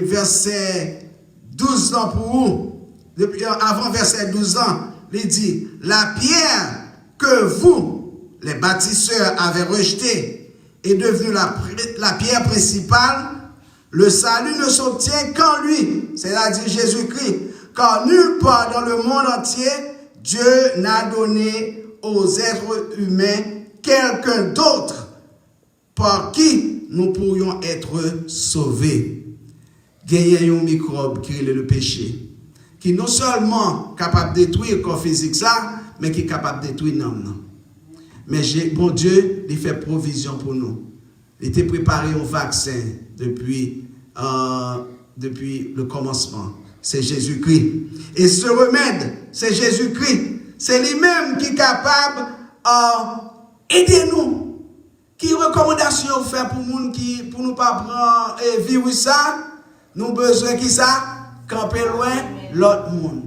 verset 12 ans pour vous. Depuis, avant verset 12 ans, il dit, la pierre que vous, les bâtisseurs, avez rejetée est devenue la pierre principale. Le salut ne s'obtient qu'en lui, c'est-à-dire Jésus-Christ. Car nulle part dans le monde entier, Dieu n'a donné aux êtres humains quelqu'un d'autre par qui nous pourrions être sauvés. Gagner un microbe qui est le péché, qui non seulement capable de détruire le corps physique ça, mais qui est capable de détruire l'homme. Mais bon Dieu, il fait provision pour nous. Il était préparé au vaccin depuis le commencement. C'est Jésus-Christ. Et ce remède, c'est Jésus-Christ. C'est lui-même qui est capable d'aider nous. Qui recommandation faire pour nous qui pour nous pas prendre virus ça, nous besoin qui ça camper loin l'autre monde.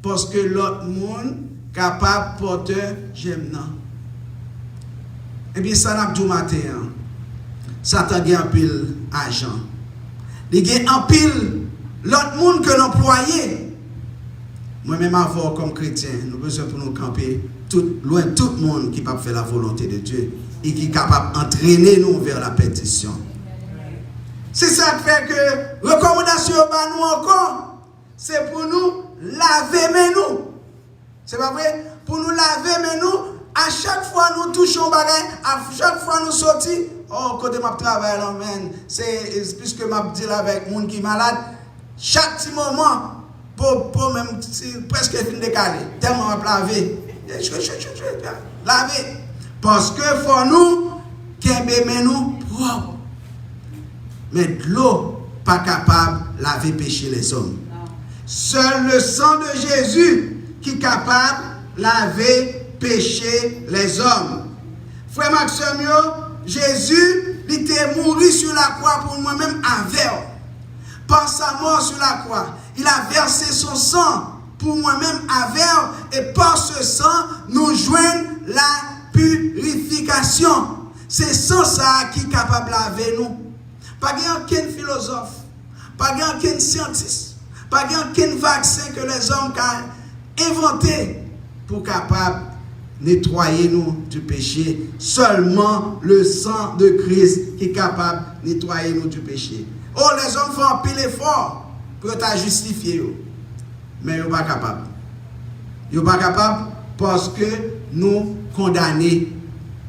Parce que l'autre monde capable porteur j'aime non. Et bien ça n'a pas du matin. Satan gagne un pile argent. Il gagne un pile l'autre monde que l'employé. Moi-même, avant, comme chrétien, nous avons besoin pour nous camper loin de tout le monde qui peut faire la volonté de Dieu et qui est capable d'entraîner nous vers la perdition. C'est ça qui fait que recommandation par nous encore, c'est pour nous laver mes nous. C'est pas vrai? Pour nous laver mes nous, à chaque fois nous touchons bagay, à chaque fois nous sortons, oh, côté ma travail, c'est puisque ma dit avec monde qui est malade. Chaque petit moment, pour même presque fin décalé, tellement à laver. Laver. Parce que pour nous, qu'aimer nous propre. Mais de l'eau, pas capable de laver péché les hommes. Seul le sang de Jésus qui est capable de laver péché les hommes. Frère Maxime, Jésus, il était mort sur la croix pour moi-même avec. Par sa mort sur la croix, il a versé son sang pour moi-même avec, et par ce sang, nous joignons la purification. C'est sans ça qui est capable de laver nous. Pas aucun philosophe, pas aucun scientiste, pas aucun vaccin que les hommes ont inventé pour capable nettoyer nous du péché. Seulement le sang de Christ qui est capable de nettoyer nous du péché. Oh, les hommes font un pile effort pour te justifier. Mais ils ne sont pas capables. Ils ne sont pas capables parce que nous condamnés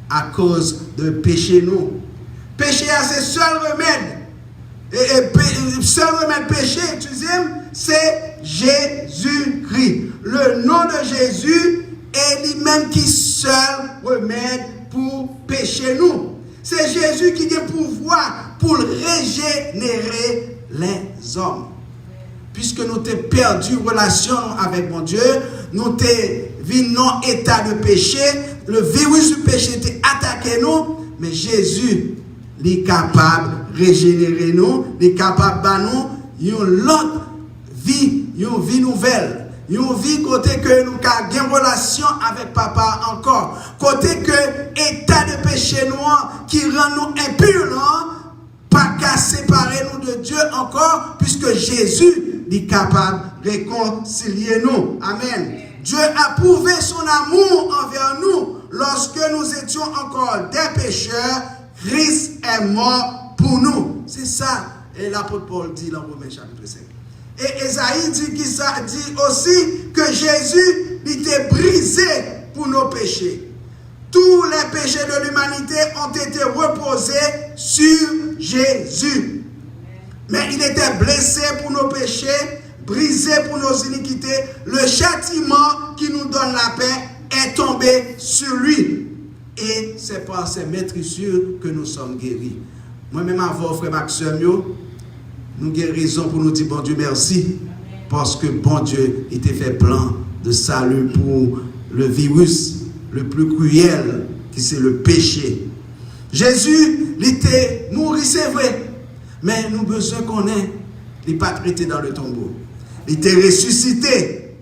à cause de péché nous. Péché, c'est le seul remède seul remède péché, c'est Jésus-Christ. Le nom de Jésus est lui-même qui seul remède pour pécher nous. C'est Jésus qui a le pouvoir pour régénérer les hommes. Puisque nous avons perdu relation avec mon Dieu, nous avons vécu dans état de péché, le virus du péché était attaqué nous, mais Jésus est capable de régénérer nous, il est capable de nous une autre vie, une vie nouvelle. Une vie côté que nous avons une relation avec papa encore. Côté que état de péché noir qui rend nous impurs, pas qu'à séparer nous de Dieu encore, puisque Jésus est capable de réconcilier nous. Amen. Dieu a prouvé son amour envers nous lorsque nous étions encore des pécheurs. Christ est mort pour nous. C'est ça. Et l'apôtre Paul dit dans Romains chapitre 5. Et Esaïe dit aussi que Jésus était brisé pour nos péchés. Tous les péchés de l'humanité ont été reposés sur Jésus. Mais il était blessé pour nos péchés, brisé pour nos iniquités. Le châtiment qui nous donne la paix est tombé sur lui. Et c'est par ses maîtrissures que nous sommes guéris. Moi-même, avant, frère Maxime, nous guérissons pour nous dire bon Dieu merci. Parce que bon Dieu était fait plan de salut pour le virus le plus cruel, qui c'est le péché. Jésus, il était mort, c'est vrai. Mais nous besoin qu'on ait, il n'est pas traité dans le tombeau. Il était ressuscité.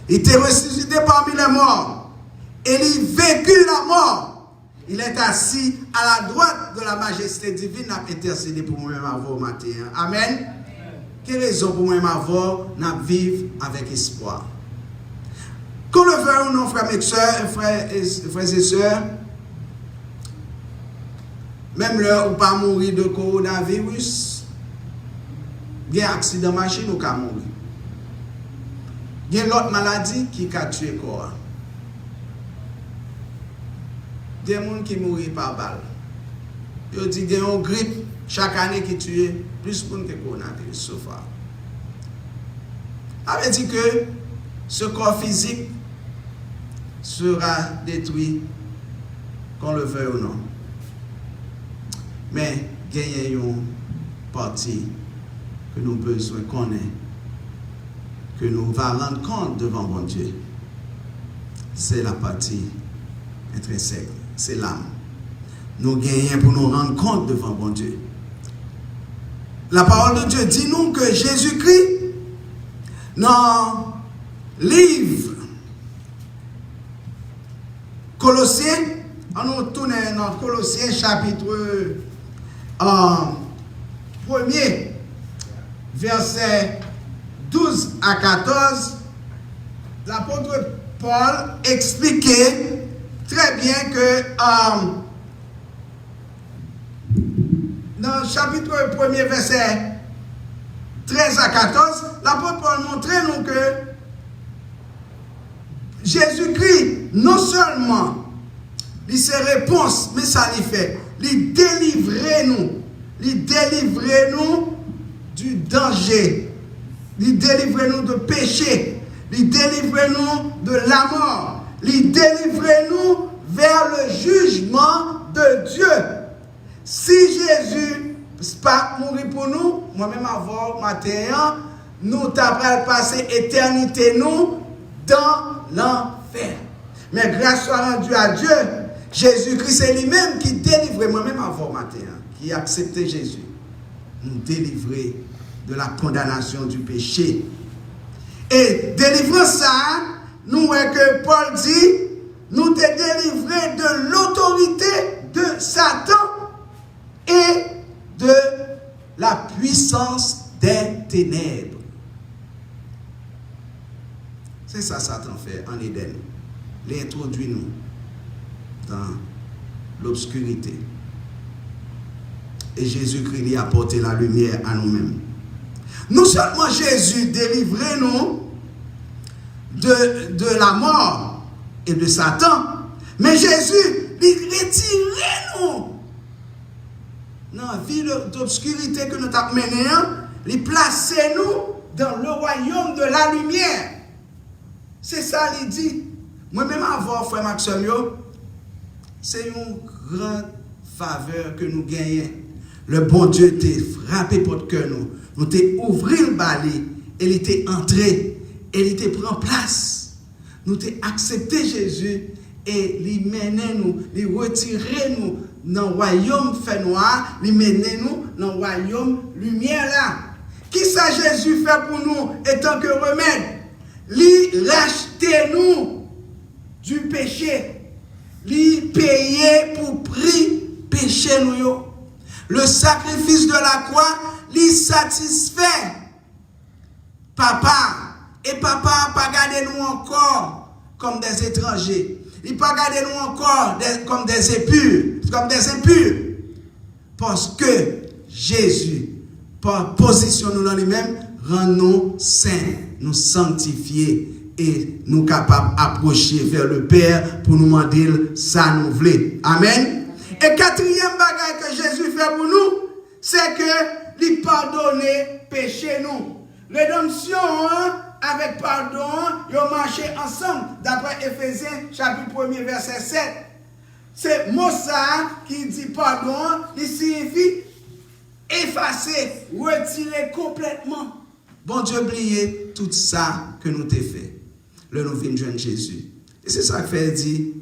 Il était ressuscité parmi les morts. Et il vécut la mort. Il est assis à la droite de la majesté divine, n'a intercédé pour moi-même avant au matin. Amen. Quelle raison pour moi-même avant, n'a vivre avec espoir. Qu'on le veuille ou non, frères et sœurs, frères et sœurs, même l'heure où pas mourir de coronavirus, il y a un accident de machine ou pas mourir. Il y a l'autre maladie qui a tué le corps. Des gens qui mourent par balle. Ils disent qu'il y a une grippe chaque année qui tue plus de monde que le coronavirus. Sauf ça veut dire que ce corps physique sera détruit, qu'on le veuille ou non. Mais il y a une partie que nous avons besoin de connaître, que nous allons rendre compte devant mon Dieu. C'est la partie intrinsèque. C'est l'âme. Nous gagnons pour nous rendre compte devant bon Dieu. La parole de Dieu dit nous que Jésus-Christ, dans le livre Colossiens, on nous tourne dans Colossiens chapitre 1er, verset 12 à 14, l'apôtre Paul expliquait très bien que dans le chapitre 1er, verset 13 à 14, l'apôtre Paul montrait nous que Jésus-Christ, non seulement il se réponse, mais ça lui fait, il délivrait nous du danger, il délivrait nous de péché, il délivrait nous de la mort. Il délivrait nous vers le jugement de Dieu. Si Jésus n'est pas mort pour nous, moi-même avant matin, nous t'avons passé éternité nous dans l'enfer. Mais grâce soit rendue à Dieu, Jésus-Christ c'est lui-même qui délivrait moi-même avant matin, qui a accepté Jésus, nous délivrer de la condamnation du péché. Et délivrant ça, nous voyons que Paul dit, nous t'es délivrés de l'autorité de Satan et de la puissance des ténèbres. C'est ça Satan fait en Éden. Il introduit nous dans l'obscurité. Et Jésus-Christ lui a apporté la lumière à nous-mêmes. Non seulement Jésus délivrait nous de la mort et de Satan, mais Jésus il retirait nous dans la vie d'obscurité que nous avons menée, il place nous dans le royaume de la lumière. C'est ça, il dit. Moi-même, avant, frère Maxime, c'est une grande faveur que nous gagnons. Le bon Dieu t'a frappé pour que nous t'a ouvert le balai, et il t'a entré, et il t'a pris place. Nous t'a accepté Jésus, et il mène nous, il retire nous dans le royaume fait noir, il mène nous dans le royaume lumière là. Qui ça Jésus fait pour nous étant que remède? Il racheter nous du péché. Il payer pour prix péché nous. Le sacrifice de la croix, il satisfait papa. Et papa n'a pas gardé nous encore comme des étrangers. Il n'a pas gardé nous encore comme des impurs. Parce que Jésus, par position nous dans lui-même, rend nous saints, nous sanctifier et nous capables d'approcher vers le Père pour nous demander ça nous voulons. Amen. Et quatrième bagage que Jésus fait pour nous, c'est que il pardonne péché nous. Rédemption avec pardon, ils ont marché ensemble d'après Éphésiens chapitre 1er verset 7. C'est mot ça qui dit pardon, il signifie effacer, retirer complètement. Bon Dieu, oubliez tout ça que nous t'ai fait. Le nous venons de Jésus. Et c'est ça que fait dit,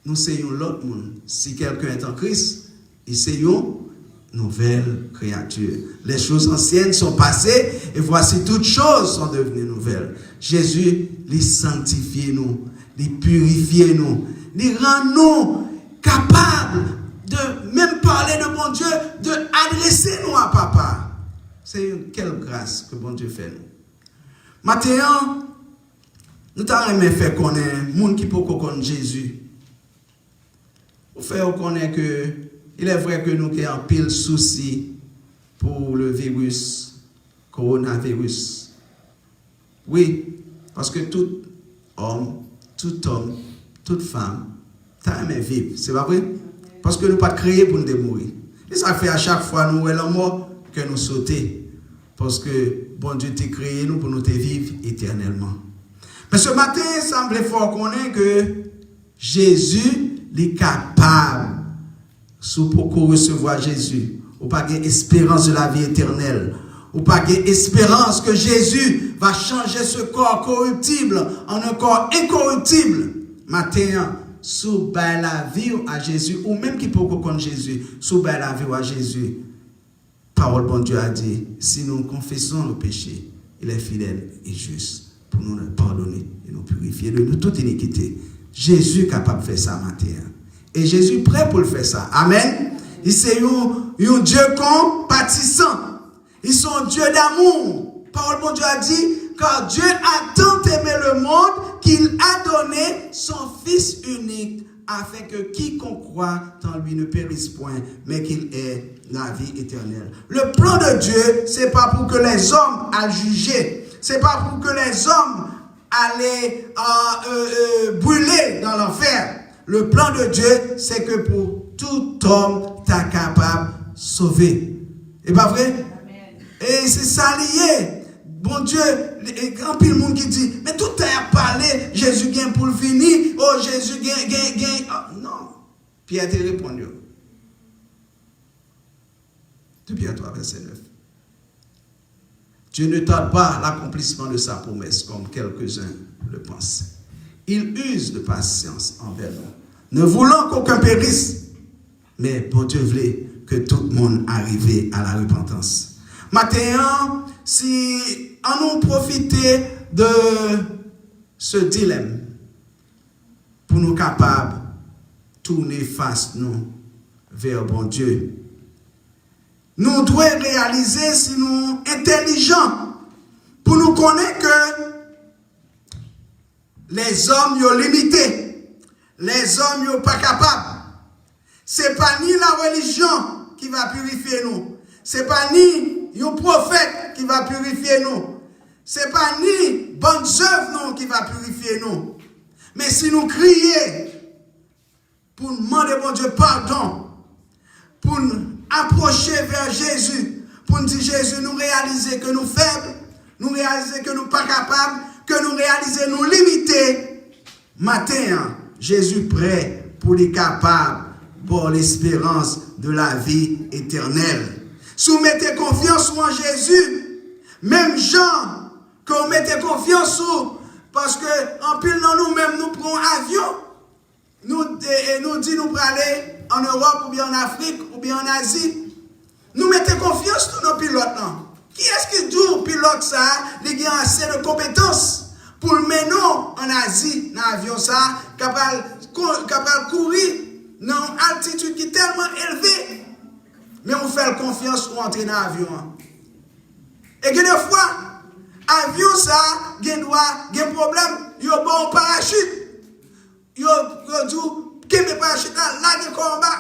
nous soyons l'autre monde. Si quelqu'un est en Christ, il c'est une nouvelle créature. Les choses anciennes sont passées et voici toutes choses sont devenues nouvelles. Jésus, il sanctifie nous, il purifie nous, il rend nous capables de même parler de bon Dieu, de adresser nous à papa. C'est une quelle grâce que bon Dieu fait nous. Maintenant, nous t'avons fait connaître les gens qui peuvent connaître Jésus. Vous faites connaître que il est vrai que nous avons un pile souci pour le virus, coronavirus. Oui, parce que tout homme, toute femme, t'as aimé vivre. C'est pas vrai? Parce que nous ne sommes pas créés pour nous mourir. Et ça fait à chaque fois nous la mort que nous sauter. Parce que bon Dieu t'a créé nous pour nous vivre éternellement. Mais ce matin, il semble fort qu'on ait que Jésus est capable, sous pour recevoir Jésus, ou pas d'espérance de la vie éternelle, ou pas d'espérance que Jésus va changer ce corps corruptible en un corps incorruptible. Matin, sous la vie à Jésus, ou même qui peut connaître Jésus, sous la vie à Jésus, parole bon Dieu a dit, si nous confessons nos péchés, il est fidèle et juste pour nous pardonner et nous purifier de nous toute iniquité. Jésus est capable de faire ça matin. Et Jésus est prêt pour le faire ça. Amen. Il c'est un Dieu compatissant. Ils sont un Dieu d'amour. Parole bon Dieu a dit, car Dieu a tant aimé le monde qu'il a donné son Fils unique afin que quiconque croit en lui ne périsse point, mais qu'il ait la vie éternelle. Le plan de Dieu, c'est pas pour que les hommes aillent juger. C'est pas pour que les hommes aillent brûler dans l'enfer. Le plan de Dieu, c'est que pour tout homme, t'es capable de sauver. Et pas vrai? Amen. Et c'est ça lié. Bon Dieu, grand pile monde qui dit, mais tout a parlé, Jésus vient pour le finir, oh Jésus gagne. Oh, non. Pierre te répondu. 2 Pierre 3, verset 9. Dieu ne tarde pas l'accomplissement de sa promesse, comme quelques-uns le pensent. Il use de patience envers nous, ne voulant qu'aucun périsse, mais bon Dieu voulait que tout le monde arrive à la repentance. Maintenant, si on nous profiter de ce dilemme pour nous capables de tourner face nous vers bon Dieu, nous devons réaliser si nous intelligents pour nous connaître que les hommes sont limités, les hommes sont pas capables. C'est pas ni la religion qui va purifier nous, c'est pas ni un prophète qui va purifier nous, c'est pas ni bonnes œuvres qui va purifier nous. Mais si nous crions pour demander bon Dieu pardon, pour approcher vers Jésus pour nous dire Jésus, nous réaliser que nous faibles, nous réaliser que nous pas capables, que nous réaliser nous limités. Matin, Jésus prêt pour les capables pour l'espérance de la vie éternelle. Si vous mettez confiance en Jésus, même Jean, que vous mettez confiance en, parce que en pile dans nous-mêmes, nous prenons avion, nous dit nous pour aller en Europe ou bien en Afrique ou bien en Asie. Nous mettons confiance dans nos pilotes. Non? Qui est-ce qui dit au pilote ça, il a assez de compétences pour le mener en Asie, dans l'avion ça, capable courir dans une altitude qui est tellement élevée. Mais on fait confiance pour entrer dans l'avion. Et que des fois, l'avion ça, il y a un problème, il y a un bon parachute. Il y a dit, qu'il y a un parachute là, il y a un combat.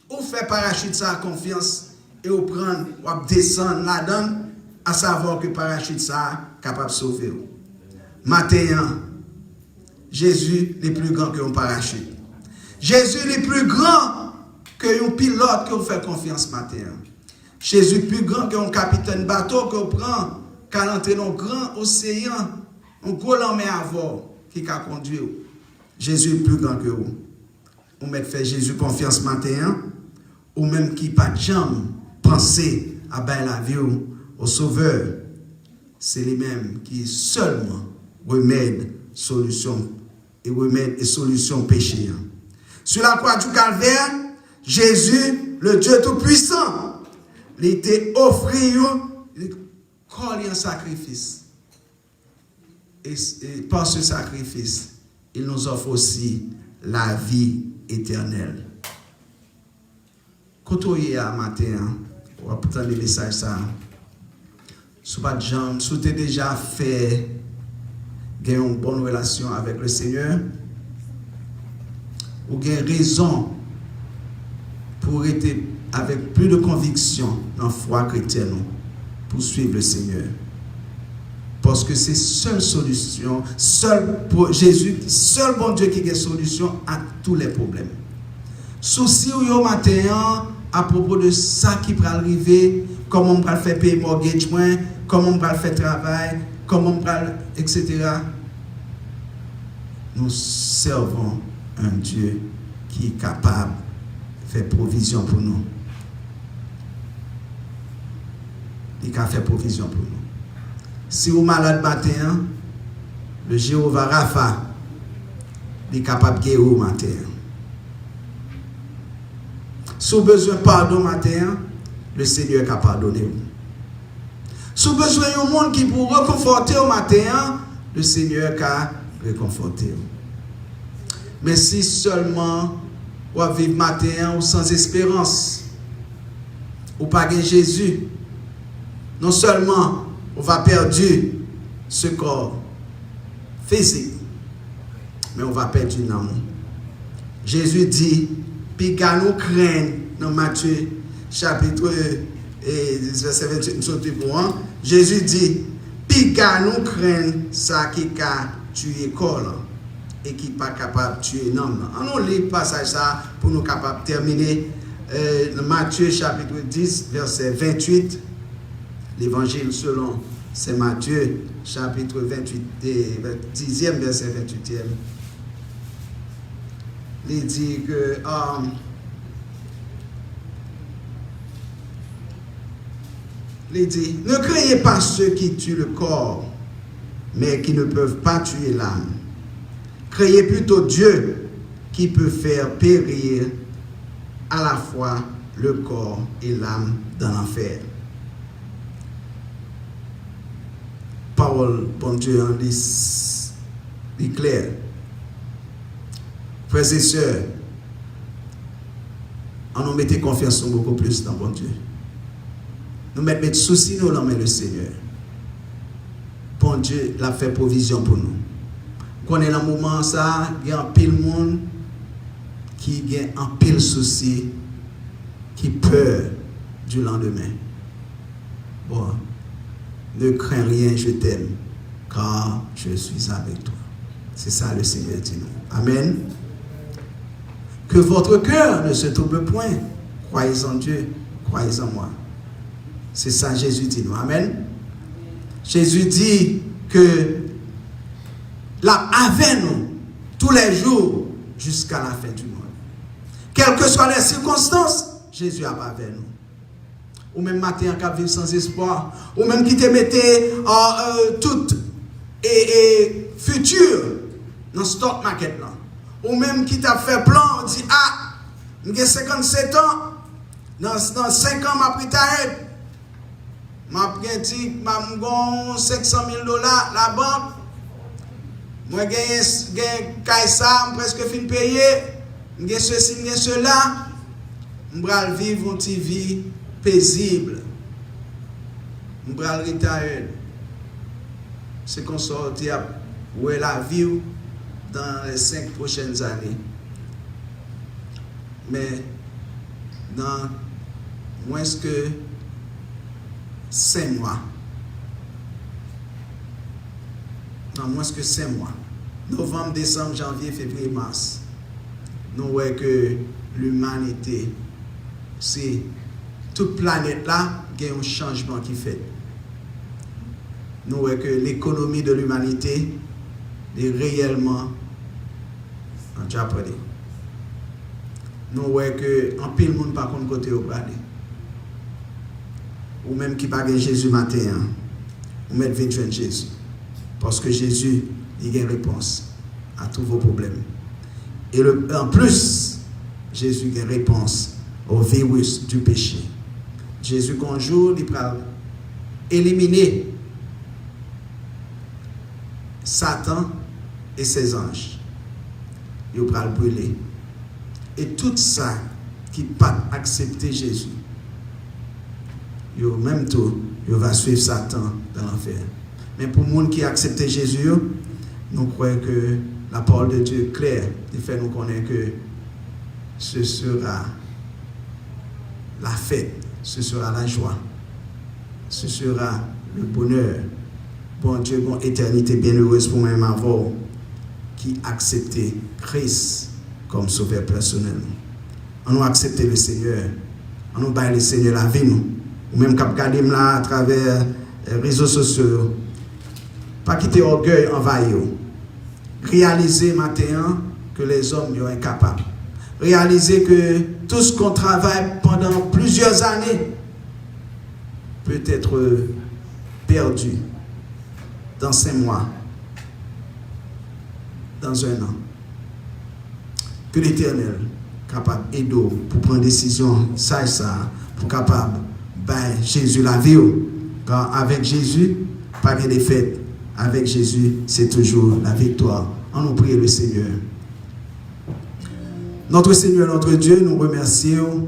On fait parachute ça confiance et on prend, on descend là-dedans, à savoir que parachute ça capable de sauver. Matin, Jésus est plus grand que un parachute. Jésus est plus grand que un pilote que vous fait confiance matin. Jésus est plus grand que un capitaine bateau que vous prend, qu'à l'entrée dans un grand océan, un gros lame à voir qui a conduit. Jésus est plus grand que vous. Vous mettez fait Jésus confiance matin, ou même qui pas de jambes, penser à bien la vie au Sauveur. C'est lui-même qui seulement remède solution et solution péché. Sur la croix du Calvaire, Jésus, le Dieu Tout-Puissant, il était offert un sacrifice. Et par ce sacrifice, il nous offre aussi la vie éternelle. Quand on est à matin, on va prendre les messages ça. Si vous avez déjà fait une bonne relation avec le Seigneur, ou avez raison pour être avec plus de conviction dans la foi chrétienne pour suivre le Seigneur. Parce que c'est seule solution, seul pour Jésus, seul bon Dieu qui a solution à tous les problèmes. Souci au matin à propos de ça qui va arriver, comment on va faire payer mortgage, comment on va faire travail, comment on va, etc. Nous servons un Dieu qui est capable de faire provision pour nous. Il a fait provision pour nous. Si vous êtes malade matin, le Jéhovah Rapha est capable de guérir matin. Si vous avez besoin de pardon matin, le Seigneur est capable de pardonner. Si vous avez besoin d'un monde qui vous réconforter au matin, le Seigneur est capable de réconforter. Mais si seulement vous vivez matin ou sans espérance, ou pas de Jésus, non seulement on va perdre ce corps physique, mais on va perdre une âme. Jésus dit, puis quand nous craignons, dans Matthieu chapitre verset 28, Jésus dit, puis quand nous craignons ça qui a tué le corps et qui n'est pas capable de tuer l'homme. On lit le passage ça pour nous capables de terminer. Matthieu chapitre 10, verset 28. L'évangile selon Saint Matthieu, chapitre 28, 10e, verset 28e. Il dit que il dit, ne craignez pas ceux qui tuent le corps, mais qui ne peuvent pas tuer l'âme. Craignez plutôt Dieu qui peut faire périr à la fois le corps et l'âme dans l'enfer. Parole, bon Dieu, en dit clair. Frères et sœurs, on nous mettait confiance beaucoup plus dans bon Dieu. Nous mettons soucis dans la main du Seigneur. Bon Dieu l'a fait provision pour nous. Quand on est dans le moment ça, il y a un pile monde qui a un pile souci, qui peur du lendemain. Bon, ne crains rien, je t'aime, car je suis avec toi. C'est ça le Seigneur dit nous. Amen. Que votre cœur ne se trouble point. Croyez en Dieu, croyez en moi. C'est ça Jésus dit nous. Amen. Jésus dit que là, avec nous, tous les jours, jusqu'à la fin du monde. Quelles que soient les circonstances, Jésus est avec nous. Ou même matin, en cap vivre sans espoir. Ou même qui te mettait tout et futur dans stock market là. Ou même qui t'a fait plan, dit ah, j'ai 57 ans, dans 5 ans, m'a pris ta aide. M'a pris 500 000 $, la banque. Moi, j'ai Kaisa, presque fin payé. J'ai ceci, j'ai cela. Je vais vivre une petite vie paisible. Je vais retirer. C'est qu'on sort où est la vie dans les 5 prochaines années. Mais dans moins que 5 mois. Dans moins que 5 mois. Novembre, décembre, janvier, février, mars. Nous voyons que l'humanité, c'est toute planète là, il y a un changement qui fait. Nous voyons que l'économie de l'humanité est réellement en Japon. Nous voyons que en pile monde par contre côté au brader. Ou même qui parle de Jésus matin, ou même vite de Jésus. Parce que Jésus, il a une réponse à tous vos problèmes. Et en plus, Jésus a une réponse au virus du péché. Jésus, qu'un jour, il va éliminer Satan et ses anges. Il va le brûler. Et tout ça qui n'a pas accepté Jésus, même tout, il va suivre Satan dans l'enfer. Mais pour les gens qui acceptent Jésus, nous croyons que la parole de Dieu est claire. Il fait nous connaître que ce sera la fête, ce sera la joie, ce sera le bonheur. Bon Dieu, bon éternité bienheureuse pour moi-même avant qui acceptait Christ comme sauveur personnel. On a accepté le Seigneur, on a baillé le Seigneur la vie nous. Ou même quand regardez là à travers les réseaux sociaux, pas quitter orgueil envahir. Réaliser maintenant que les hommes sont incapables. Réaliser que tout ce qu'on travaille pendant plusieurs années peut être perdu dans 5 mois, dans 1 an. Que l'Éternel capable d'aider pour prendre une décision, ça, pour capable de Jésus la vie. Car avec Jésus, pas de défaite. Avec Jésus, c'est toujours la victoire. On nous prie le Seigneur. Notre Seigneur, notre Dieu, nous remercions.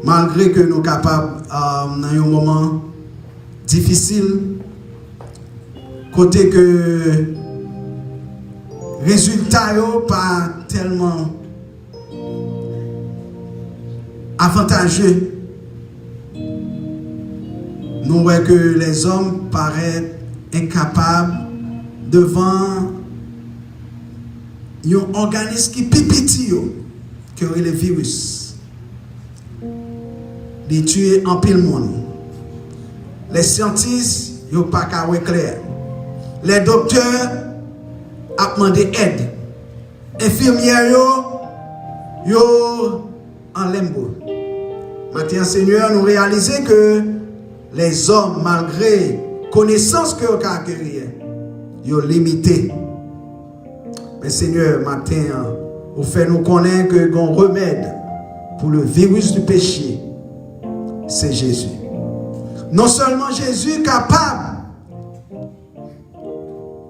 Malgré que nous sommes capables, dans un moment difficile, côté que résultat n'est pas tellement avantageux, nous voyons que les hommes paraissent incapables devant un organisme qui pipiti que est le virus. Il tue en pile monde. Les scientifiques n'ont pas qu'à voir clair. Les docteurs ont demandé aide. Infirmières yo en limbo. Maintenant, Seigneur, nous réalisons que les hommes, malgré connaissance que vous avez acquis, ils sont limités. Mais Seigneur, matin, vous faites nous connaître que le remède pour le virus du péché, c'est Jésus. Non seulement Jésus est capable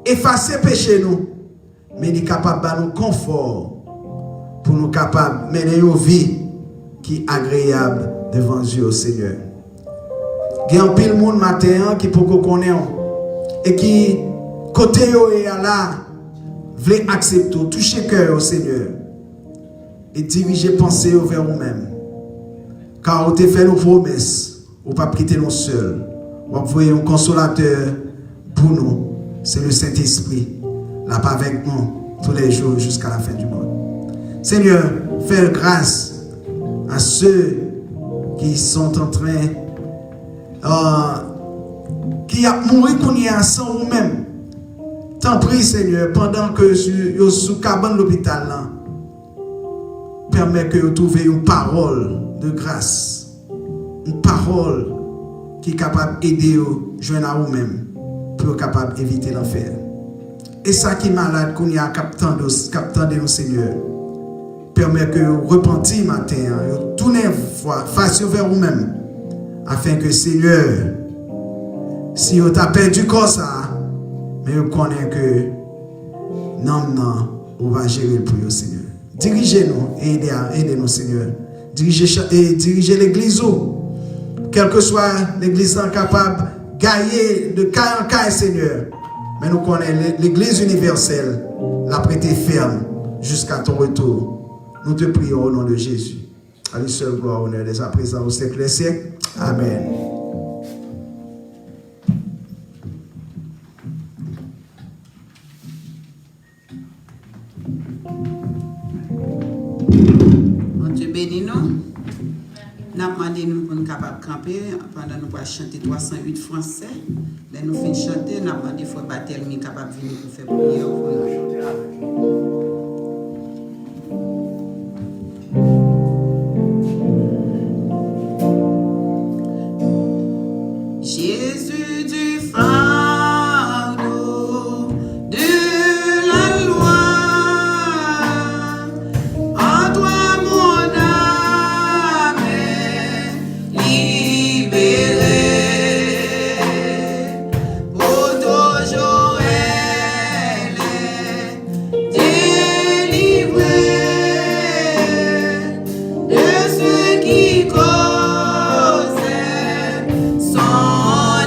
d'effacer le péché, nous, mais il est capable de nous confort pour nous capables de mener une vie qui est agréable devant Dieu, Seigneur. Il y a un pile monde matin qui peut connaître et qui, côté et là, veut accepter, toucher cœur au Seigneur et diriger pensée vers vous-même. Car vous avez fait nos promesses, vous ne pas quitter nous seuls. Vous envoyez un consolateur pour nous, c'est le Saint-Esprit, là avec nous tous les jours jusqu'à la fin du monde. Seigneur, fais grâce à ceux qui sont en train qui a mouru qu'on y a sans vous-même. T'en prie, Seigneur, pendant que vous sous cabane l'hôpital là, permet que vous trouviez une parole de grâce, une parole qui est capable d'aider vous, joindre à vous-même, pour capable d'éviter l'enfer. Et ça qui est malade qu'on y a captant de nous, Seigneur, permet que vous repentiez matin, vous tournez face vers vous-même, afin que, Seigneur, si vous avez perdu comme ça, mais vous connaissez que non, on va gérer pour vous, Seigneur. Dirigez-nous et aidez-nous, Seigneur. Dirigez l'église, quelle que soit l'église capable de gagner de cas en cas, Seigneur. Mais nous connaissons l'église universelle, la prêter ferme jusqu'à ton retour. Nous te prions au nom de Jésus. À lui seul gloire, honneur, dès à présent au siècle des siècles. Amen. Mon Dieu bénis nous. Nous avons demandé nous pour nous capables de camper pendant nous pour chanter 308 français. Là nous finissons de chanter, nous avons demandé il faut battre le capable de venir pour faire prière pour nous. Jésus du fardeau de la loi, en toi mon âme est libérée. Poto Joël est délivré de ce qui causait son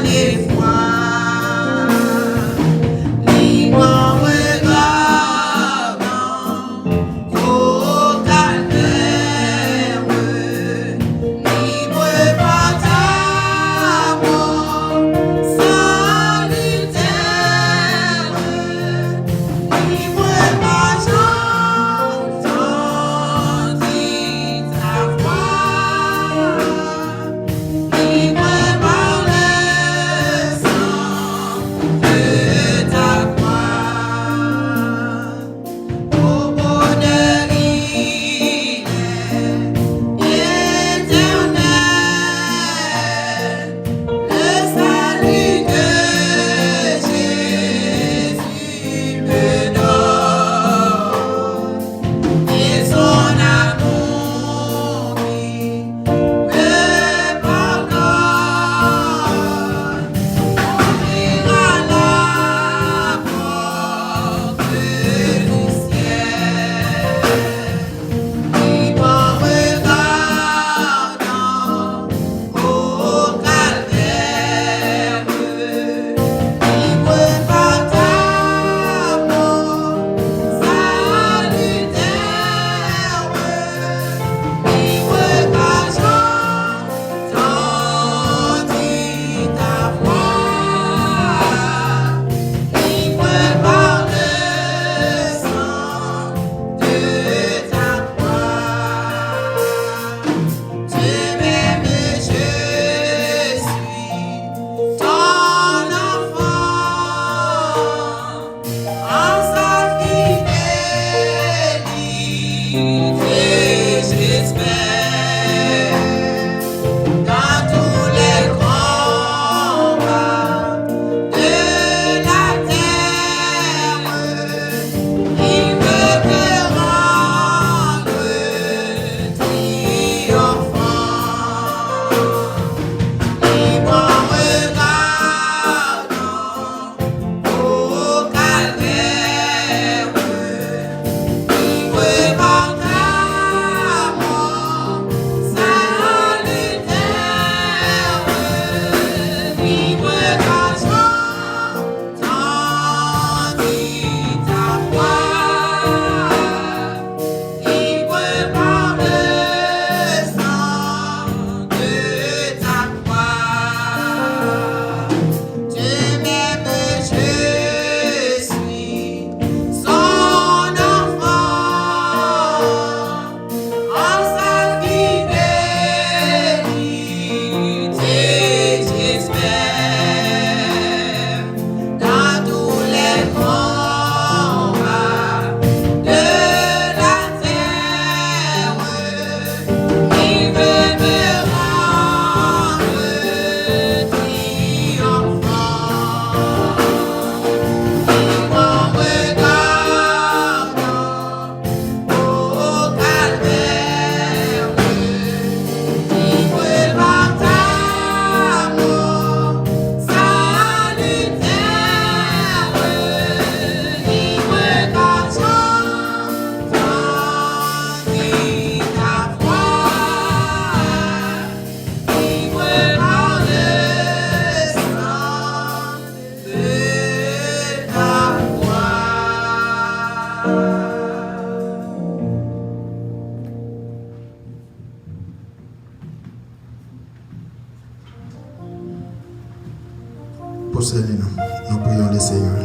prosternez-nous. Nous prions le Seigneur.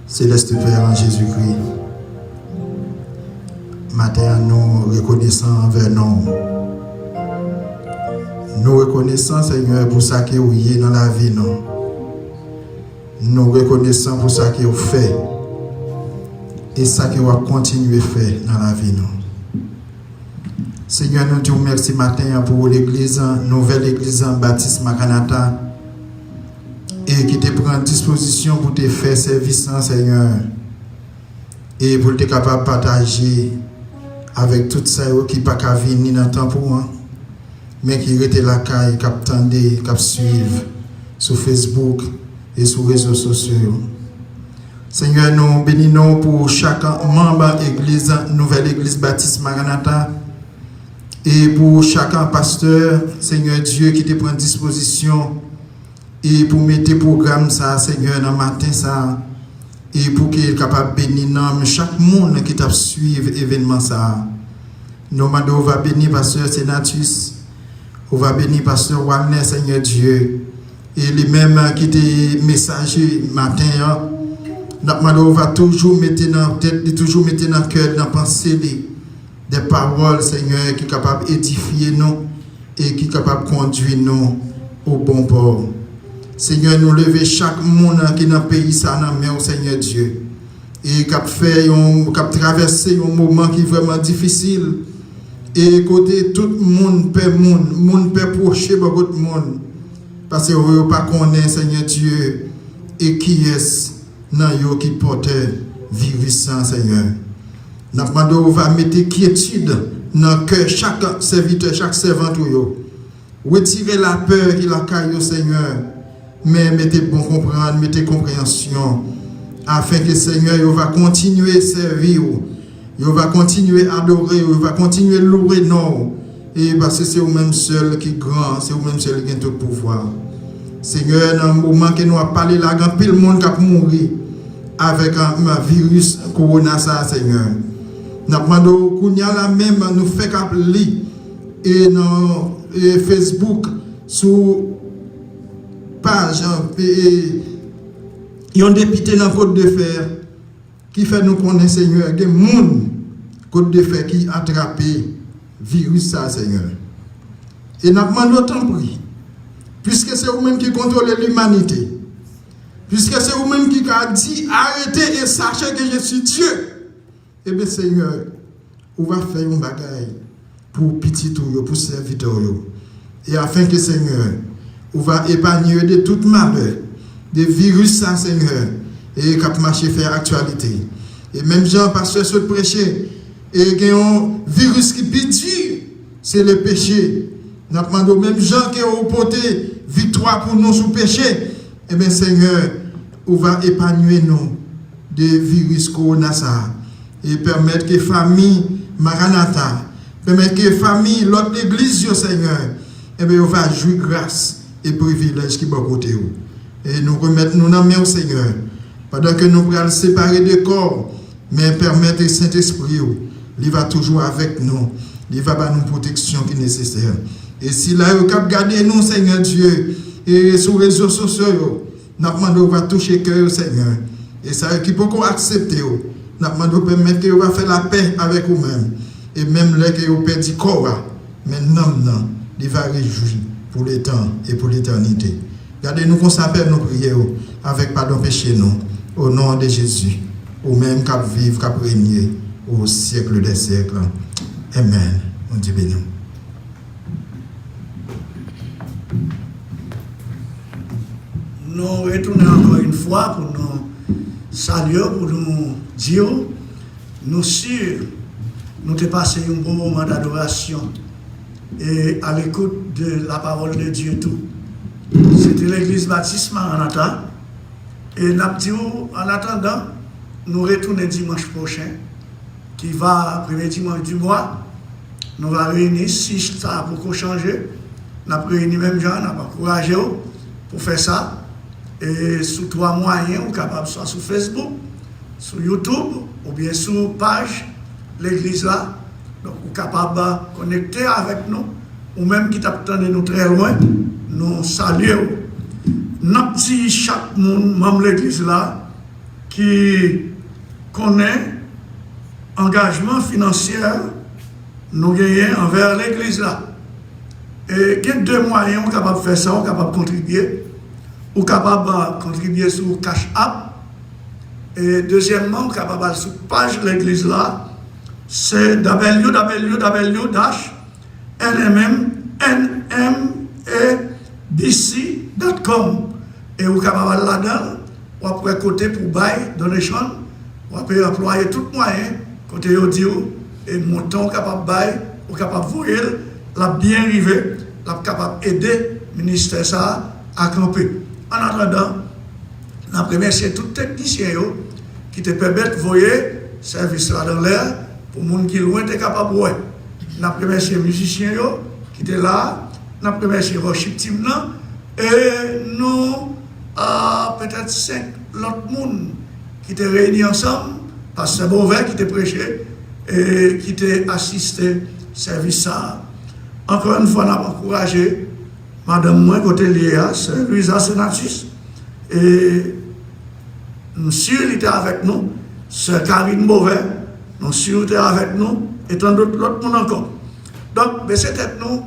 Céleste Père en Jésus-Christ, matin nous reconnaissons envers nous. Nous reconnaissons, Seigneur, pour ça que vous y dans la vie. Nous reconnaissons pour ça que vous faites et ça que vous continuez à faire dans la vie. Seigneur, nous disons merci matin pour l'église, nouvelle église Baptiste Maranatha, et qui te prend disposition pour te faire service, Seigneur, et pour te capable de partager avec tout ça qui n'a pas venir dans le temps pour moi, mais qui était la caille, qui attendait, qui suivre sur Facebook et sur les réseaux sociaux. Seigneur, nous bénissons pour chaque membre de l'église, nouvelle église Baptiste Maranatha, et pour chaque pasteur, Seigneur Dieu, qui te prend disposition et pour mettre le programme, ça, Seigneur, dans le matin, ça, et pour qu'il soit capable de bénir chaque monde qui t'a suivi l'événement, ça. Nous on va bénir pasteur Sénatus, on va bénir pasteur Wagner, Seigneur Dieu, et les mêmes qui étaient messagers matin, on va toujours mettre dans la tête, toujours mettre dans le cœur, dans la pensée, des paroles, Seigneur, qui sont capables d'édifier nous et qui sont capables de conduire nous au bon port. Seigneur, nous levons chaque monde qui est dans le pays, ça, dans la main, Seigneur Dieu. Et qui a traversé un moment qui est vraiment difficile. Et côté tout le monde peut procher beaucoup de monde. Parce que vous ne pas connaître, Seigneur Dieu, et qui est qui porte virus, Seigneur. Nous demandons va mettre quiétude dans le cœur chaque serviteur, chaque servante. Retirez la peur qui la caille, Seigneur. Mais mettez bon comprendre, mettez compréhension. Afin que Seigneur va continuer à servir. Il va continuer à adorer, il va continuer à louer nous. Et parce que c'est vous-même seul qui est grand, c'est vous-même seul qui a tout pouvoir. Seigneur, dans le moment que nous avons parlé là, il y a pile monde qui a mouru avec un virus corona, ça, Seigneur. Nous demandons qu'on y a la même, nous fait qu'à lire et dans Facebook, sur page, et ils ont député dans le code de fer qui fait nous connaître, Seigneur, il y a des gens code de fer qui attrapé virus, ça, Seigneur. Et nous demandons tant pis, puisque c'est vous-même qui contrôlez l'humanité, puisque c'est vous-même qui a dit arrêtez et sachez que je suis Dieu. Eh bien, Seigneur, on va faire un bagage pour petit ou pour serviteur. Et afin que, Seigneur, on va épargner de tout malheur, des virus, ça, Seigneur, et qu'on marche faire actualité. Et même Jean, pasteur, se prêcher, et il y a un virus qui dit, c'est le péché. Nous demandons même Jean qui a porté victoire pour nous sous péché. Eh bien, Seigneur, on va épargner nous des virus corona, ça. Et permettre que famille Maranatha, permettre que famille, l'autre église, Seigneur, et bien, on va jouir grâce et privilège qui va côté. Et nous remettre nous dans main au Seigneur, pendant que nous pourrons séparer de corps, mais permettre le Saint-Esprit, il va toujours avec nous, il va avoir une protection qui est nécessaire. Et si là, vous pouvez garder nous, Seigneur Dieu, et sur les réseaux sociaux, nous demandons va toucher le cœur, Seigneur. Et ça, qui peut accepter. Nous demandons permettre que vous va faire la paix avec vous-même. Et même là que vous perdez corps, maintenant, il va réjouir pour le temps et pour l'éternité. Gardez-nous qu'on s'appelle nos prières avec pardon péché nous. Au nom de Jésus. Au même cap vivre, cap régner au siècle des siècles. Amen. On dit béni. Nous retournons encore une fois pour nous saluer, pour nous dire, nous sûrs, nous avons passé un bon moment d'adoration et à l'écoute de la parole de Dieu tout. C'était l'église Baptiste Maranatha. Et en attendant, nous retournons dimanche prochain, qui va, premier dimanche du mois, nous allons réunir si ça pour changer. Nous avons réuni même gens, nous avons encouragé pour faire ça. Et sous 3 moyens, on est capable, soit sur Facebook, sur YouTube, ou bien sur page l'église là. Donc, on est capable de connecter avec nous, ou même qui t'attendent nous très loin, nous saluons n'a dit chaque monde, membre de l'église là, qui connaît engagement financier nous gagnons envers l'église là. Et il y a deux moyens pour capable faire ça, on capable contribuer, ou capable contribuer sur Cash App. Et deuxièmement, on capable aller sur page de l'église là, c'est www.nmmabc.com. Et vous capable aller là-dedans, ou après côté pour bail, donation, ou après employer tout moyen, côté audio, et montant capable bail, ou capable voyer, la bien arrivé, la capable aider le ministère ça à camper. En attendant, la première c'est tout technicien qui te permet de voyer service là dans l'air pour les gens qui sont loin sont capables de voir. La première c'est musicien qui était là, la première c'est worship team là, et nous peut-être 5 autres monde qui étaient réunis ensemble, parce que c'est Beauvais qui était prêché et qui était assisté service ça. Encore une fois, on a encouragé Madame moi côté Léa, c'est Louisa Senatus, et nous sûrs était avec nous, c'est Karine Beauvais, nous sûrs était avec nous, et tant d'autres monde encore. Donc, c'était nous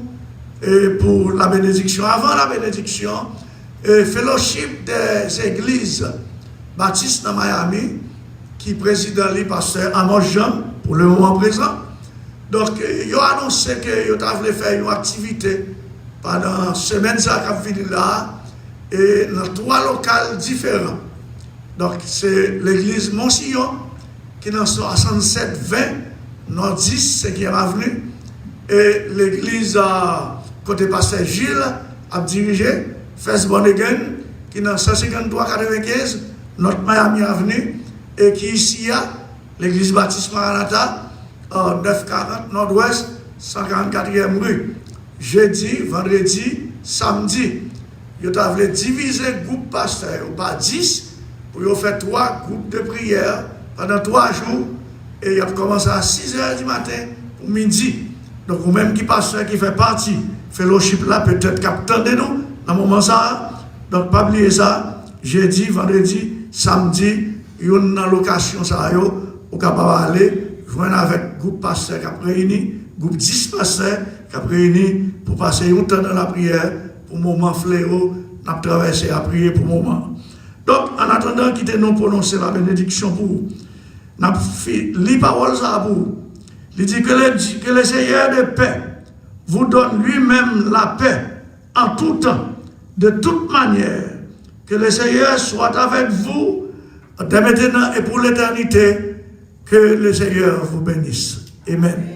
pour la bénédiction. Avant la bénédiction, fellowship des églises baptistes dans Miami, qui préside le pasteur Amos Jean, pour le moment présent. Donc, ils ont annoncé qu'ils avaient fait une activité pendant la semaine qui a fini là, et dans 3 locales différents. Donc, c'est l'église Monsillon, qui est dans 67-20, Nord 10, 5e avenue, et l'église côté pasteur Gilles a dirigé, First Born Again, qui est dans 153-95, Notre Miami avenue, et qui ici a l'église Baptiste Maranatha, 940 Nord-Ouest, 144e rue. Jeudi, vendredi, samedi, ils ont divisé le groupe pasteur par 10 pour faire 3 groupes de prière pendant 3 jours. Et ils ont commencé à 6h du matin pour midi. Donc, vous-même qui pasteur qui fait partie, fellowship là, peut-être capteur de nous, dans le moment ça. Donc, pas oublier ça. Jeudi, vendredi, samedi, il y a une location ça, vous capable aller joindre avec le groupe pasteur qui a réuni, groupe 10 pasteurs qui a réuni pour passer un temps dans la prière, pour le moment fléau, nous avons traversé à prier pour le moment. Donc, en attendant qu'il nous prononcer la bénédiction pour vous, nous avons lu parole ça pour vous. Il dit que le Seigneur de paix vous donne lui-même la paix en tout temps, de toute manière. Que le Seigneur soit avec vous dès maintenant et pour l'éternité. Que le Seigneur vous bénisse. Amen.